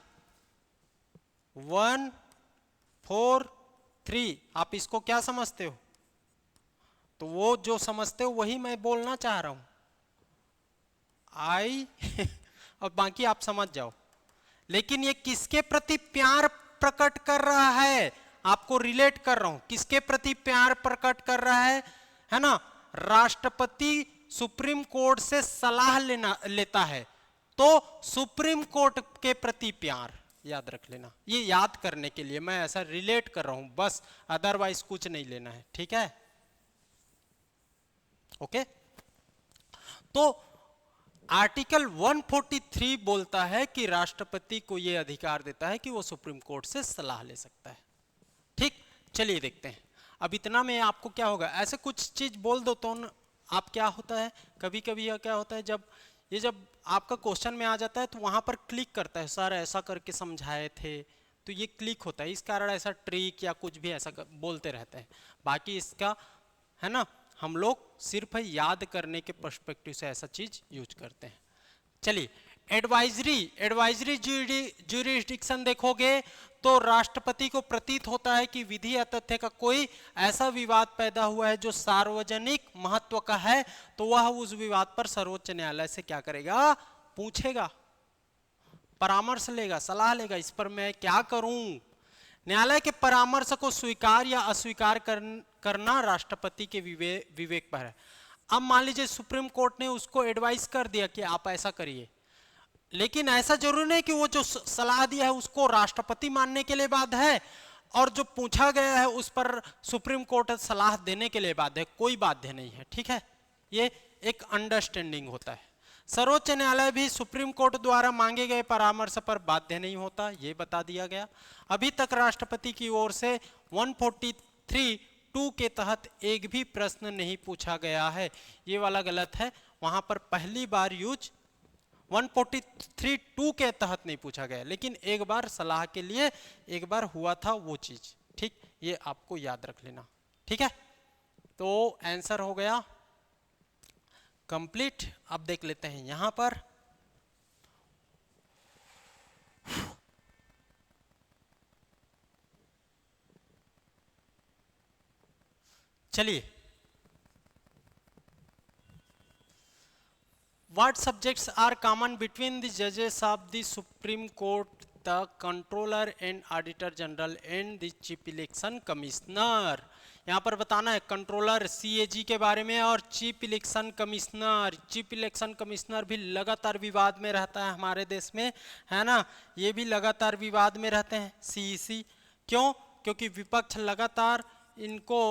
143 आप इसको क्या समझते हो, तो वो जो समझते हो वही मैं बोलना चाह रहा हूं, आई और बाकी आप समझ जाओ। लेकिन ये किसके प्रति प्यार प्रकट कर रहा है, आपको रिलेट कर रहा हूं, किसके प्रति प्यार प्रकट कर रहा है ना। राष्ट्रपति सुप्रीम कोर्ट से सलाह लेता है, तो सुप्रीम कोर्ट के प्रति प्यार, याद रख लेना। ये याद करने के लिए मैं ऐसा रिलेट कर रहा हूं बस, अदरवाइज कुछ नहीं लेना है, ठीक है, ओके। तो आर्टिकल 143 बोलता है कि राष्ट्रपति को यह अधिकार देता है कि वो सुप्रीम कोर्ट से सलाह ले सकता है। ठीक, चलिए देखते हैं। अब इतना में आपको क्या होगा, ऐसे कुछ चीज बोल दो तो आप, क्या होता है कभी कभी क्या होता है, जब आपका क्वेश्चन में आ जाता है तो वहां पर क्लिक करता है, सर ऐसा करके समझाए थे, तो ये क्लिक होता है, इस कारण ऐसा ट्रिक या कुछ भी ऐसा बोलते रहते हैं। बाकी इसका है ना, हम लोग सिर्फ याद करने के पर्सपेक्टिव से ऐसा चीज यूज करते हैं। चलिए एडवाइजरी ज्यूरिसडिक्शन देखोगे तो राष्ट्रपति को प्रतीत होता है कि विधि या तथ्य का कोई ऐसा विवाद पैदा हुआ है जो सार्वजनिक महत्व का है, तो वह उस विवाद पर सर्वोच्च न्यायालय से क्या करेगा, पूछेगा, परामर्श लेगा, सलाह लेगा, इस पर मैं क्या करूं। न्यायालय के परामर्श को स्वीकार या अस्वीकार करना राष्ट्रपति के विवेक पर है। अब मान लीजिए सुप्रीम कोर्ट ने उसको एडवाइस कर दिया कि आप ऐसा करिए, लेकिन ऐसा जरूरी नहीं कि वो जो सलाह दिया है उसको राष्ट्रपति मानने के लिए बाध्य है और जो पूछा गया है उस पर सुप्रीम कोर्ट सलाह देने के लिए बाध्य है, कोई बाध्य नहीं है। ठीक है, ये एक अंडरस्टैंडिंग होता है। सर्वोच्च न्यायालय भी सुप्रीम कोर्ट द्वारा मांगे गए परामर्श पर बाध्य नहीं होता, ये बता दिया गया। अभी तक राष्ट्रपति की ओर से 143(2) के तहत एक भी प्रश्न नहीं पूछा गया है, ये वाला गलत है। वहां पर पहली बार यूज 143(2) के तहत नहीं पूछा गया, लेकिन एक बार सलाह के लिए एक बार हुआ था वो चीज। ठीक, ये आपको याद रख लेना। ठीक है, तो आंसर हो गया कंप्लीट। अब देख लेते हैं यहां पर चलिए, What subjects are common between the judges of the Supreme Court, the Controller and Auditor General and the Chief Election Commissioner? यहाँ पर बताना है कंट्रोलर CAG के बारे में और chief election commissioner. Chief election commissioner भी लगातार विवाद में रहता है हमारे देश में, है ना, ये भी लगातार विवाद में रहते हैं CEC। क्यों? क्योंकि विपक्ष लगातार इनको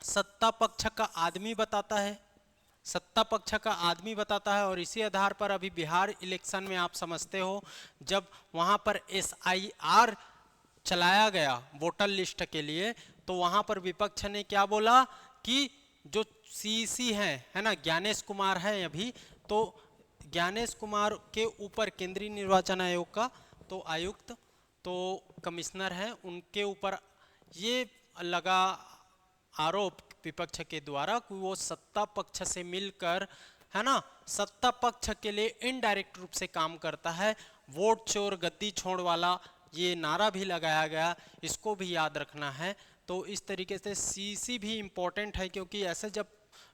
सत्ता पक्ष का आदमी बताता है, सत्ता पक्ष का आदमी बताता है। और इसी आधार पर अभी बिहार इलेक्शन में आप समझते हो जब वहां पर SIR चलाया गया वोटर लिस्ट के लिए, तो वहां पर विपक्ष ने क्या बोला कि जो CEC है ना, ज्ञानेश कुमार है अभी, तो ज्ञानेश कुमार के ऊपर केंद्रीय निर्वाचन आयोग का तो आयुक्त तो कमिश्नर है, उनके ऊपर ये लगा आरोप विपक्ष के द्वारा कि वो सत्ता पक्ष से मिलकर, है ना, सत्ता पक्ष के लिए इनडायरेक्ट रूप से काम करता है। वोट चोर गद्दी छोड़ वाला ये नारा भी लगाया गया, इसको भी याद रखना है। तो इस तरीके से CEC भी इम्पोर्टेंट है, क्योंकि ऐसे जब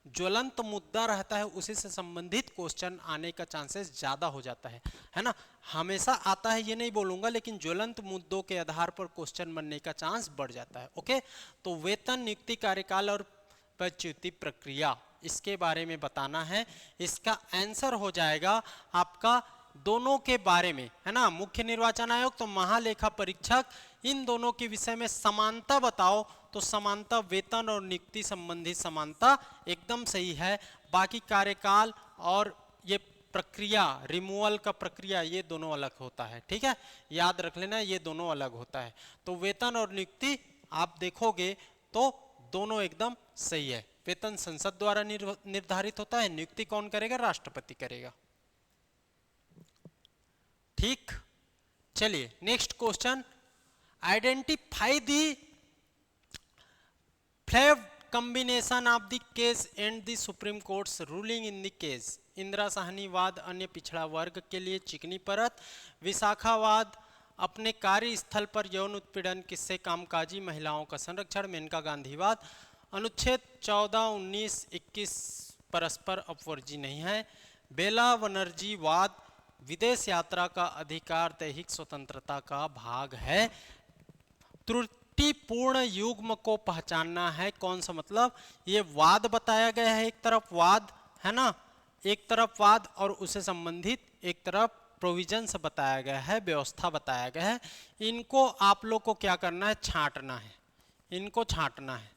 ज्वलंत मुद्दा रहता है उसी से संबंधित क्वेश्चन आने का चांसेस ज्यादा हो जाता है ना। हमेशा आता है ये नहीं बोलूंगा, लेकिन ज्वलंत मुद्दों के आधार पर क्वेश्चन बनने का चांस बढ़ जाता है। ओके, तो वेतन, नियुक्ति, कार्यकाल और पदच्युति प्रक्रिया, इसके बारे में बताना है। इसका आंसर हो जाएगा आपका दोनों के बारे में, है ना, मुख्य निर्वाचन आयोग तो महालेखा परीक्षक, इन दोनों के विषय में समानता बताओ। तो समानता वेतन और नियुक्ति संबंधी समानता एकदम सही है। बाकी कार्यकाल और ये प्रक्रिया, रिमूवल का प्रक्रिया, ये दोनों अलग होता है। ठीक है, याद रख लेना, ये दोनों अलग होता है। तो वेतन और नियुक्ति आप देखोगे तो दोनों एकदम सही है। वेतन संसद द्वारा निर्धारित होता है, नियुक्ति कौन करेगा? राष्ट्रपति करेगा। ठीक, चलिए next question, identify the flawed combination of the case and the supreme courts ruling in the case. Indira Sawhney वाद अन्य पिछड़ा वर्ग के लिए चिकनी परत, विशाखावाद अपने कार्यस्थल पर यौन उत्पीड़न किससे कामकाजी महिलाओं का संरक्षण, मेनका गांधीवाद, अनुच्छेद 14, 19, 21 परस्पर अपवर्जी नहीं है, बेला बनर्जी वाद विदेश यात्रा का अधिकार दैहिक स्वतंत्रता का भाग है, त्रुटिपूर्ण युग्म को पहचानना है। कौन सा? मतलब ये वाद बताया गया है, एक तरफ वाद है ना, एक तरफ वाद और उससे संबंधित एक तरफ प्रोविजंस बताया गया है, व्यवस्था बताया गया है। इनको आप लोग को क्या करना है? छांटना है, इनको छांटना है।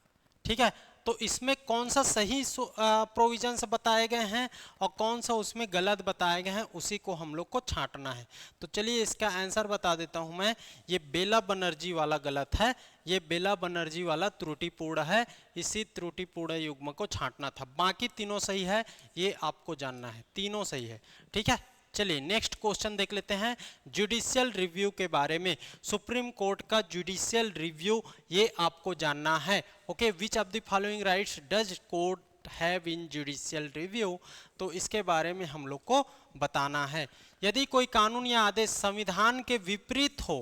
ठीक है, तो इसमें कौन सा सही प्रोविजंस बताए गए हैं और कौन सा उसमें गलत बताए गए हैं, उसी को हम लोग को छांटना है। तो चलिए इसका आंसर बता देता हूं मैं। ये बेला बनर्जी वाला गलत है, ये बेला बनर्जी वाला त्रुटिपूर्ण है, इसी त्रुटिपूर्ण युग्म को छांटना था। बाकी तीनों सही है, ये आपको जानना है, तीनों सही है। ठीक है, चलिए नेक्स्ट क्वेश्चन देख लेते हैं जुडिशियल रिव्यू के बारे में। सुप्रीम कोर्ट का जुडिशियल रिव्यू ये आपको जानना है। Okay, which of the following rights does court have in judicial review, तो इसके बारे में हम लोग को बताना है। यदि कोई कानून या आदेश संविधान के विपरीत हो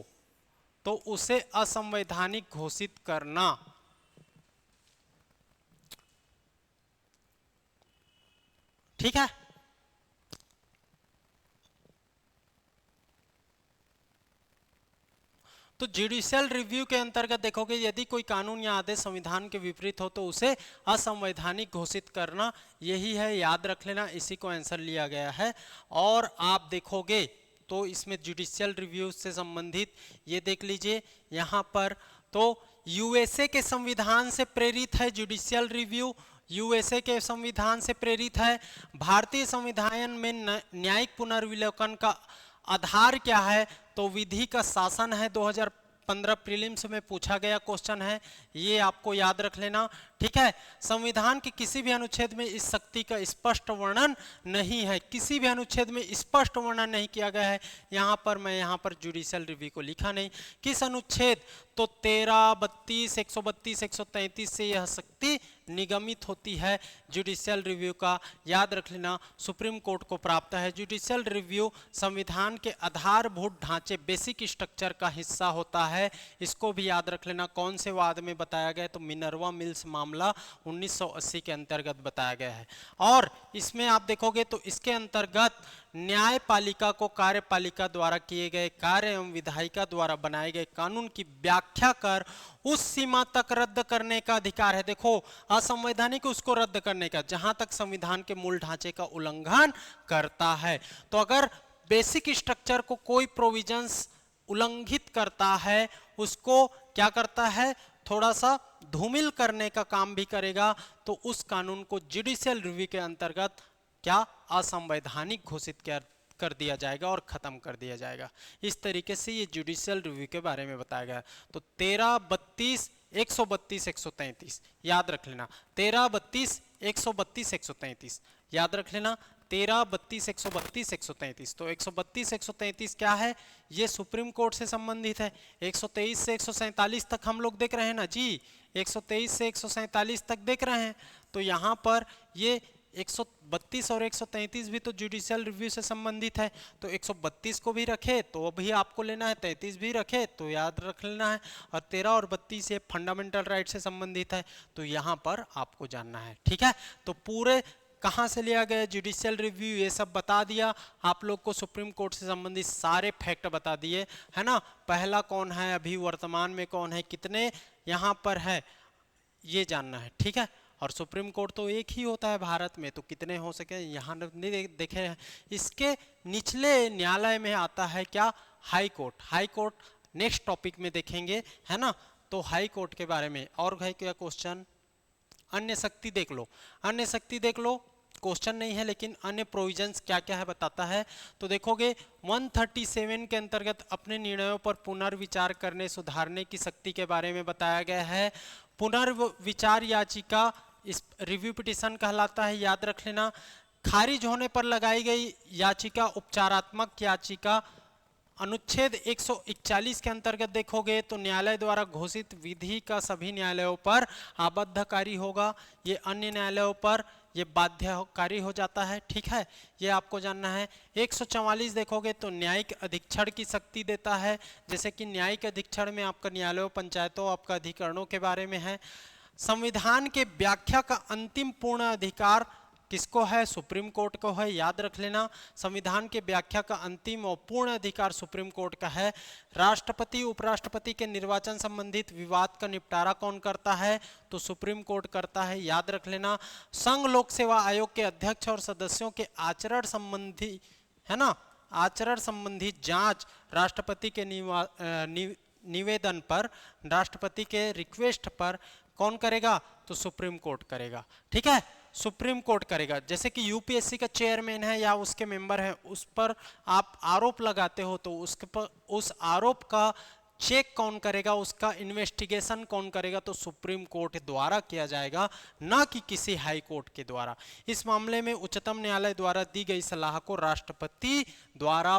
तो उसे असंवैधानिक घोषित करना। ठीक है, तो तो जुडिशियल रिव्यू के अंतर्गत देखोगे यदि कोई कानून या आदेश संविधान के विपरीत हो तो उसे असंवैधानिक घोषित करना, यही है, याद रख लेना, इसी को आंसर लिया गया है। और आप देखोगे तो इसमें जुडिशियल रिव्यू से संबंधित ये देख लीजिए यहाँ पर, तो यूएसए के संविधान से प्रेरित है जुडिशियल रिव्यू, यूएसए के संविधान से प्रेरित है। भारतीय संविधान में न्यायिक पुनर्विलोकन का आधार क्या है, तो विधि का शासन है। 2015 प्रीलिम्स में पूछा गया क्वेश्चन है, ये आपको याद रख लेना, ठीक है। संविधान के किसी भी अनुच्छेद में इस शक्ति का स्पष्ट वर्णन नहीं है, किसी भी अनुच्छेद में स्पष्ट वर्णन नहीं किया गया है। यहाँ पर जुडिशियल रिव्यू को लिखा नहीं, किस अनुच्छेद, तो 13, 32, 132, 133 से यह शक्ति निगमित होती है। जुडिशियल रिव्यू का याद रख लेना, सुप्रीम कोर्ट को प्राप्त है। जुडिशियल रिव्यू संविधान के आधारभूत ढांचे, बेसिक स्ट्रक्चर का हिस्सा होता है, इसको भी याद रख लेना। कौन से वाद में बताया गया, तो मिनर्वा मिल्स मामला 1980 के अंतर्गत बताया गया है। और इसमें आप देखोगे तो इसके अंतर्गत न्यायपालिका को कार्यपालिका द्वारा किए गए कार्य एवं विधायिका द्वारा बनाए गए कानून की व्याख्या कर उस सीमा तक रद्द करने का अधिकार है। देखो, असंवैधानिक उसको रद्द करने का जहां तक संविधान के मूल ढांचे का उल्लंघन करता है। तो अगर बेसिक स्ट्रक्चर को कोई प्रोविजंस उल्लंघित करता है, उसको क्या करता है, थोड़ा सा धूमिल करने का काम भी करेगा, तो उस कानून को जुडिशियल रिव्यू के अंतर्गत क्या असंवैधानिक घोषित कर दिया जाएगा और खत्म कर दिया जाएगा। इस तरीके से ये जुडिशियल रिव्यू के बारे में बताया गया। तो 13, 32, 132, 133 याद रख लेना, 13, 32, 132, 133 याद रख लेना, 13, 32, 132, 133। तो 132, 133 क्या है, ये सुप्रीम कोर्ट से संबंधित है। 123 से 147 तक हम लोग देख रहे हैं ना जी, 123 से 147 तक देख रहे हैं। तो यहाँ पर ये 132 और 133 भी तो जुडिशियल रिव्यू से संबंधित है। तो 132 को भी रखे तो अभी आपको लेना है, 33 भी रखे तो याद रख लेना है, और 13 और 32 ये फंडामेंटल राइट से संबंधित है, तो यहाँ पर आपको जानना है, ठीक है। तो पूरे कहाँ से लिया गया जुडिशियल रिव्यू, ये सब बता दिया आप लोग को, सुप्रीम कोर्ट से संबंधित सारे फैक्ट बता दिए, है ना। पहला कौन है, अभी वर्तमान में कौन है, कितने यहाँ पर है, ये जानना है, ठीक है। और सुप्रीम कोर्ट तो एक ही होता है भारत में, तो कितने हो सके यहाँ नहीं देखे हैं। इसके निचले न्यायालय में आता है क्या, high court. High court next topic में देखेंगे, है ना। तो हाई कोर्ट के बारे में और है क्या क्वेश्चन, अन्य शक्ति देख लो, अन्य शक्ति देख लो, क्वेश्चन नहीं है लेकिन अन्य प्रोविजंस क्या क्या है बताता है। तो देखोगे 137 के अंतर्गत अपने निर्णयों पर पुनर्विचार करने सुधारने की शक्ति के बारे में बताया गया है। पुनर्विचार याचिका इस रिव्यू पिटीशन कहलाता है, याद रख लेना। खारिज होने पर लगाई गई याचिका उपचारात्मक याचिका। अनुच्छेद 141 के अंतर्गत देखोगे तो न्यायालय द्वारा घोषित विधि का सभी न्यायालयों पर आबद्धकारी होगा, ये अन्य न्यायालयों पर ये बाध्यकारी हो जाता है, ठीक है, ये आपको जानना है। 144 देखोगे तो न्यायिक अधीक्षण की शक्ति देता है, जैसे कि न्यायिक अधीक्षण में आपका न्यायालयों, पंचायतों, आपका अधिकरणों के बारे में है। संविधान के व्याख्या का अंतिम पूर्ण अधिकार किसको है, सुप्रीम कोर्ट को है, याद रख लेना। संविधान के व्याख्या का अंतिम और पूर्ण अधिकार सुप्रीम कोर्ट का है। राष्ट्रपति उपराष्ट्रपति के निर्वाचन संबंधित विवाद का निपटारा कौन करता है, तो सुप्रीम कोर्ट करता है, याद रख लेना। संघ लोक सेवा आयोग के अध्यक्ष और सदस्यों के आचरण संबंधी, है ना, आचरण संबंधी जांच राष्ट्रपति के निवेदन पर, राष्ट्रपति के रिक्वेस्ट पर कौन करेगा, तो सुप्रीम कोर्ट करेगा, ठीक है, सुप्रीम कोर्ट करेगा। जैसे कि यूपीएससी का चेयरमैन है या उसके मेंबर है, उस पर आप आरोप लगाते हो तो उसके पर उस आरोप का चेक कौन करेगा, उसका इन्वेस्टिगेशन कौन करेगा, तो सुप्रीम कोर्ट द्वारा किया जाएगा, ना कि किसी हाई कोर्ट के द्वारा। इस मामले में उच्चतम न्यायालय द्वारा दी गई सलाह को राष्ट्रपति द्वारा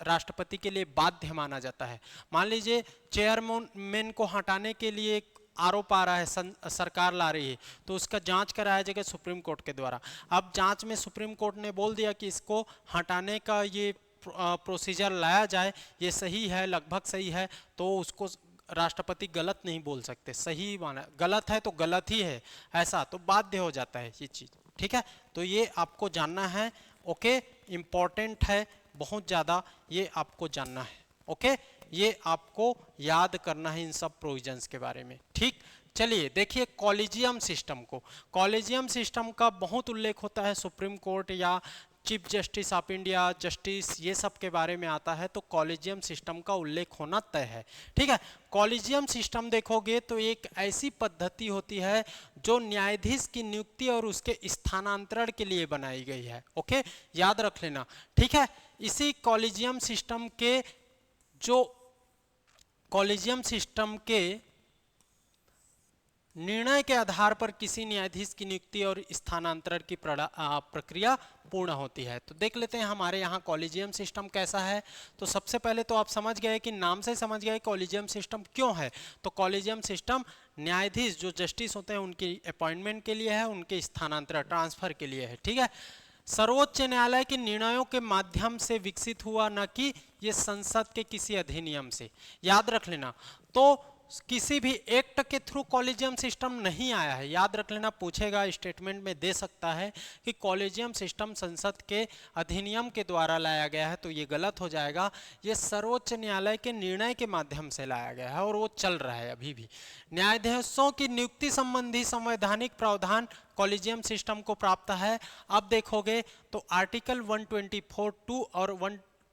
राष्ट्रपति के लिए बाध्य माना जाता है। मान लीजिए चेयरमैन को हटाने के लिए आरोप आ रहा है, सरकार ला रही है, तो उसका जांच कराया जाएगा सुप्रीम कोर्ट के द्वारा। अब जांच में सुप्रीम कोर्ट ने बोल दिया कि इसको हटाने का ये प्रोसीजर लाया जाए, ये सही है, लगभग सही है, तो उसको राष्ट्रपति गलत नहीं बोल सकते, सही माना, गलत है तो गलत ही है, ऐसा तो बाध्य हो जाता है ये चीज, ठीक है। तो ये आपको जानना है, ओके, इंपॉर्टेंट है बहुत ज्यादा, ये आपको जानना है, ओके, ये आपको याद करना है इन सब प्रोविजंस के बारे में। ठीक, चलिए देखिए कॉलेजियम सिस्टम को। कॉलेजियम सिस्टम का बहुत उल्लेख होता है सुप्रीम कोर्ट या chief justice of India, justice, ये सब के बारे में आता है तो कॉलेजियम सिस्टम का उल्लेख होना तय है। ठीक है, कॉलेजियम सिस्टम देखोगे तो एक ऐसी पद्धति होती है जो न्यायाधीश की नियुक्ति और उसके स्थानांतरण के लिए बनाई गई है। ओके, याद रख लेना। ठीक है, इसी कॉलेजियम सिस्टम के निर्णय के आधार पर किसी न्यायाधीश की नियुक्ति और स्थानांतरण की प्रक्रिया पूर्ण होती है। तो देख लेते हैं हमारे यहाँ कॉलेजियम सिस्टम कैसा है। तो सबसे पहले तो आप समझ गए कि नाम से समझ गए कॉलेजियम सिस्टम क्यों है। तो कॉलेजियम सिस्टम न्यायाधीश जो जस्टिस होते हैं उनकी अपॉइंटमेंट के लिए है, उनके स्थानांतरण ट्रांसफर के लिए है। ठीक है, सर्वोच्च न्यायालय के निर्णयों के माध्यम से विकसित हुआ, न कि ये संसद के किसी अधिनियम से। याद रख लेना, तो किसी भी एक्ट के थ्रू कॉलेजियम सिस्टम नहीं आया है। याद रख लेना, पूछेगा स्टेटमेंट में दे सकता है कि कॉलेजियम सिस्टम संसद के अधिनियम के द्वारा लाया गया है, तो ये गलत हो जाएगा। ये सर्वोच्च न्यायालय के निर्णय के माध्यम से लाया गया है और वो चल रहा है अभी भी। न्यायाधीशों की नियुक्ति संबंधी संवैधानिक प्रावधान कॉलेजियम सिस्टम को प्राप्त है। अब देखोगे तो आर्टिकल 124(2) और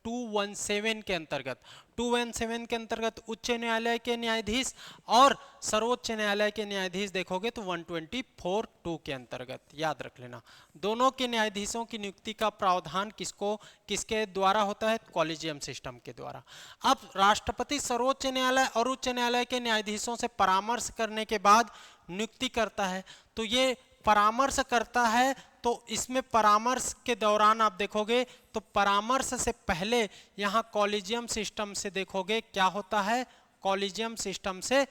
217 के अंतर्गत, 217 के अंतर्गत उच्च न्यायालय के न्यायाधीश और सर्वोच्च न्यायालय के न्यायाधीश देखोगे तो 124(2) के अंतर्गत। याद रख लेना, दोनों के न्यायाधीशों की नियुक्ति का प्रावधान किसके द्वारा होता है? कॉलेजियम सिस्टम के द्वारा। अब राष्ट्रपति सर्वोच्च न्यायालय और उच्च न्यायालय के न्यायाधीशों से परामर्श करने के बाद नियुक्ति करता है। तो ये परामर्श करता है, तो इसमें परामर्श के दौरान आप देखोगे तो परामर्श से पहले यहाँ कॉलेजियम सिस्टम से देखोगे क्या होता है, कॉलेजियम सिस्टम से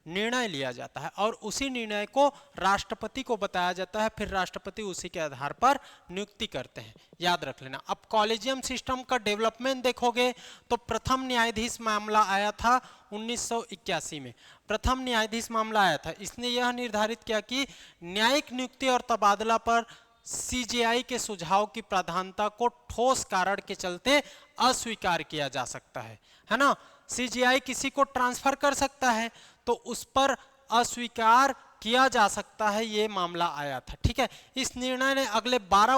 निर्णय लिया जाता है और उसी निर्णय को राष्ट्रपति को बताया जाता है, फिर राष्ट्रपति उसी के आधार पर नियुक्ति करते हैं। याद रख लेना। अब कॉलेजियम सिस्टम का डेवलपमेंट देखोगे तो प्रथम न्यायाधीश मामला आया था 1981 में। प्रथम न्यायाधीश मामला आया था, इसने यह निर्धारित किया कि न्यायिक नियुक्ति और तबादला पर सीजेआई के सुझाव की प्राधान्यता को ठोस कारण के चलते अस्वीकार किया जा सकता है ना। सीजेआई किसी को ट्रांसफर कर सकता है तो उस पर अस्वीकार किया जा सकता है, ये मामला आया था। ठीक है, इस निर्णय ने अगले 12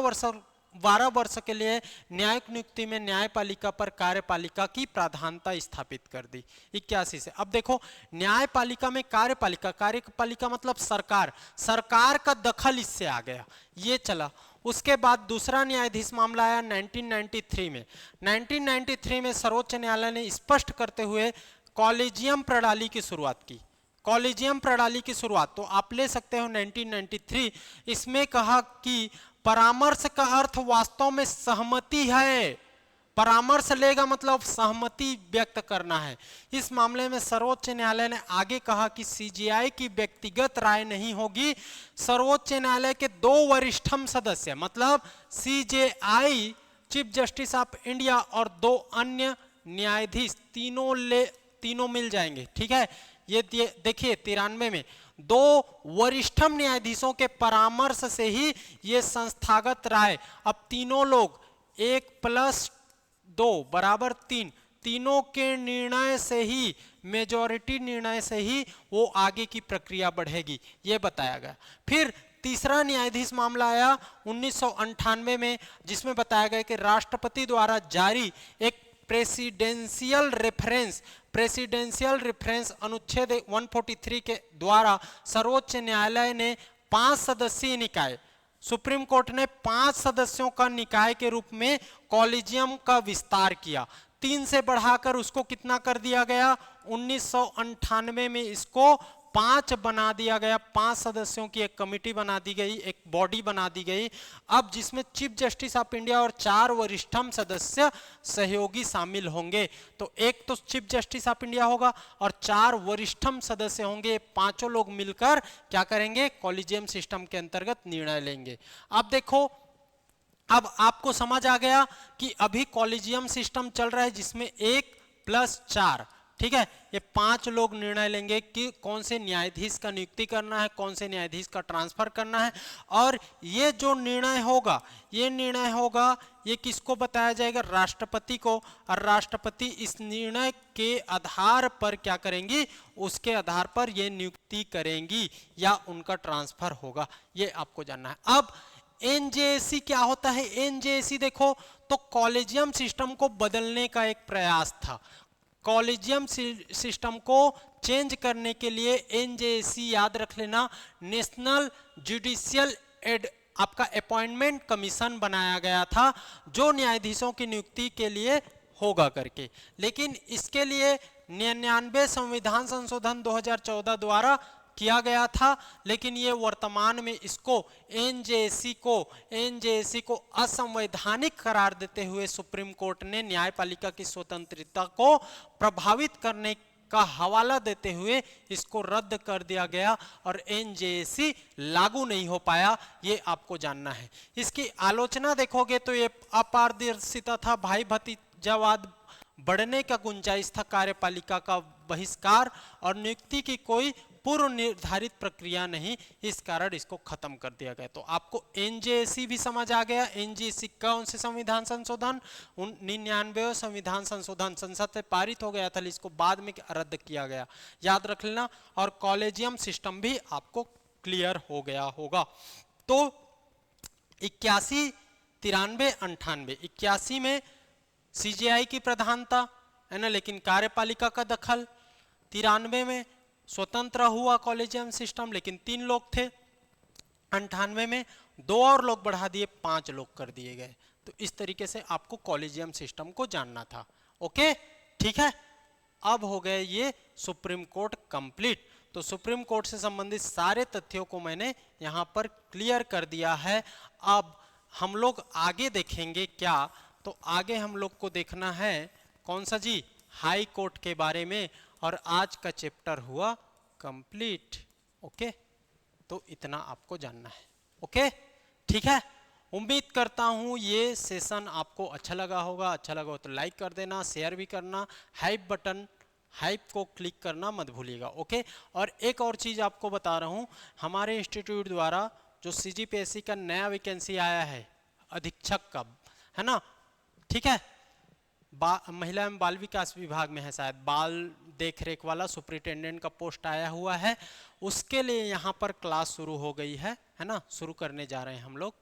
वर्ष के लिए न्यायिक नियुक्ति में न्यायपालिका पर कार्यपालिका की प्राधान्यता स्थापित कर दी 81 से। अब देखो, न्यायपालिका में कार्यपालिका मतलब सरकार का दखल इससे आ गया, ये चला। उसके बाद दूसरा न्यायाधीश मामला आया 1993 में। 1993 में सर्वोच्च न्यायालय ने स्पष्ट करते हुए कॉलेजियम प्रणाली की शुरुआत की। कॉलेजियम प्रणाली की शुरुआत तो आप ले सकते हो 1993। इसमें कहा कि परामर्श का अर्थ वास्तव में सहमति है। परामर्श लेगा मतलब सहमति व्यक्त करना है। इस मामले में सर्वोच्च न्यायालय ने आगे कहा कि सीजेआई की व्यक्तिगत राय नहीं होगी। सर्वोच्च न्यायालय के 2 वरिष्ठम सदस्य मतलब CJI, chief justice of India और 2 अन्य न्यायाधीश तीनों मिल जाएंगे। ठीक है, ये देखिए 93 में 2 वरिष्ठम न्यायाधीशों के परामर्श से ही ये संस्थागत राय, अब तीनों लोग 1+2 = 3, तीनों के निर्णय से ही, मेजॉरिटी निर्णय से ही वो आगे की प्रक्रिया बढ़ेगी, ये बताया गया। फिर तीसरा न्यायाधीश मामला आया 1998 में, जिसमें बताया गया कि राष्ट्रपति द्वारा जारी एक प्रेसिडेंशियल रेफरेंस अनुच्छेद 143 के द्वारा सर्वोच्च न्यायालय ने 5 सदस्यीय निकाय, सुप्रीम कोर्ट ने 5 सदस्यों का निकाय के रूप में कॉलेजियम का विस्तार किया। 3 से बढ़ाकर उसको कितना कर दिया गया? 1998 में इसको 5 बना दिया गया। 5 सदस्यों की एक कमिटी बना दी गई, एक बॉडी बना दी गई। अब जिसमें चीफ जस्टिस ऑफ इंडिया और 4 वरिष्ठम सदस्य सहयोगी शामिल होंगे। तो एक तो चीफ जस्टिस ऑफ इंडिया होगा और 4 वरिष्ठम सदस्य होंगे। 5 लोग मिलकर क्या करेंगे? कॉलेजियम सिस्टम के अंतर्गत निर्णय लेंगे। अब देखो, अब आपको समझ आ गया कि अभी कॉलेजियम सिस्टम चल रहा है जिसमें 1+4, ठीक है, ये 5 लोग निर्णय लेंगे कि कौन से न्यायाधीश का नियुक्ति करना है, कौन से न्यायाधीश का ट्रांसफर करना है। और ये जो निर्णय होगा, ये किसको बताया जाएगा? राष्ट्रपति को। और राष्ट्रपति इस निर्णय के आधार पर क्या करेंगी? उसके आधार पर ये नियुक्ति करेंगी या उनका ट्रांसफर होगा, ये आपको जानना है। अब एनजेएसी क्या होता है? एनजेएसी देखो तो कॉलेजियम सिस्टम को बदलने का एक प्रयास था। कॉलेजियम सिस्टम को चेंज करने के लिए एनजेएसी, याद रख लेना, नेशनल जुडिशियल आपका अपॉइंटमेंट कमीशन बनाया गया था जो न्यायाधीशों की नियुक्ति के लिए होगा करके। लेकिन इसके लिए 99 संविधान संशोधन 2014 द्वारा किया गया था, लेकिन ये वर्तमान में इसको एनजेएसी को असंवैधानिक करार देते हुए सुप्रीम कोर्ट ने न्यायपालिका की स्वतंत्रता को प्रभावित करने का हवाला देते हुए इसको रद्द कर दिया गया और एनजेएसी लागू नहीं हो पाया, ये आपको जानना है। इसकी आलोचना देखोगे तो ये अपारदर्शिता था, भाई भतीजावाद बढ़ने का गुंजाइश था, कार्यपालिका का बहिष्कार और नियुक्ति की कोई पूर्व निर्धारित प्रक्रिया नहीं, इस कारण इसको खत्म कर दिया गया। तो आपको एनजेएसी भी समझ आ गया। एनजेएसी कौन से संविधान संशोधन? 99वें संविधान संशोधन संसद से पारित हो गया था, इसको बाद में रद्द किया गया, याद रख लेना। और कॉलेजियम सिस्टम भी आपको क्लियर हो गया होगा। तो 81, 93, 98, 81 में सीजेआई की प्रधानता है ना, लेकिन कार्यपालिका का दखल। 93 में स्वतंत्र हुआ कॉलेजियम सिस्टम, लेकिन 3 लोग थे। 98 में 2 और लोग बढ़ा दिए, 5 लोग कर दिए गए। तो इस तरीके से आपको कॉलेजियम सिस्टम को जानना था। ओके, ठीक है। अब हो गए ये सुप्रीम कोर्ट कंप्लीट। तो सुप्रीम कोर्ट से संबंधित सारे तथ्यों को मैंने यहाँ पर क्लियर कर दिया है। अब हम लोग आगे देखेंगे क्या? तो आगे हम लोग को देखना है कौन सा जी? हाई कोर्ट के बारे में। और आज का चैप्टर हुआ कंप्लीट। ओके, तो इतना आपको जानना है। ओके, ठीक है। उम्मीद करता हूँ ये सेशन आपको अच्छा लगा होगा। अच्छा लगा हो तो लाइक कर देना, शेयर भी करना, हाइप को क्लिक करना मत भूलिएगा। ओके, और एक और चीज़ आपको बता रहा हूँ, हमारे इंस्टीट्यूट द्वारा जो सीजीपीएससी का नया वैकेंसी आया है अधीक्षक का, है ना, ठीक है, महिला एवं बाल विकास विभाग में है, शायद बाल देख रेख वाला सुपरिटेंडेंट का पोस्ट आया हुआ है। उसके लिए यहाँ पर क्लास शुरू हो गई है ना, शुरू करने जा रहे हैं हम लोग।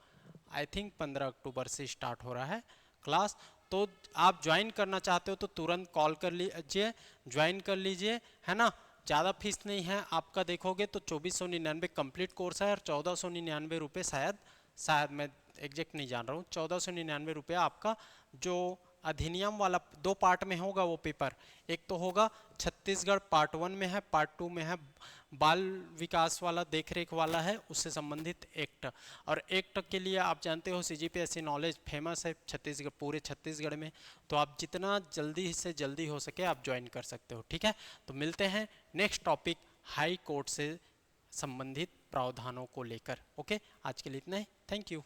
आई थिंक 15 अक्टूबर से स्टार्ट हो रहा है क्लास। तो आप ज्वाइन करना चाहते हो तो तुरंत कॉल कर लीजिए, ज्वाइन कर लीजिए, है ना। ज़्यादा फीस नहीं है आपका, देखोगे तो 2499 कंप्लीट कोर्स है और 1499 रुपये, शायद मैं एग्जैक्ट नहीं जान रहा हूँ, 1499 रुपये आपका जो अधिनियम वाला 2 पार्ट में होगा वो पेपर। एक तो होगा छत्तीसगढ़ पार्ट 1 में है, पार्ट 2 में है बाल विकास वाला, देख रेख वाला है, उससे संबंधित एक्ट। और एक्ट के लिए आप जानते हो सीजीपीएससी नॉलेज फेमस है छत्तीसगढ़, पूरे छत्तीसगढ़ में। तो आप जितना जल्दी से जल्दी हो सके आप ज्वाइन कर सकते हो, ठीक है। तो मिलते हैं नेक्स्ट टॉपिक हाई कोर्ट से संबंधित प्रावधानों को लेकर। ओके, आज के लिए इतना ही। Thank you.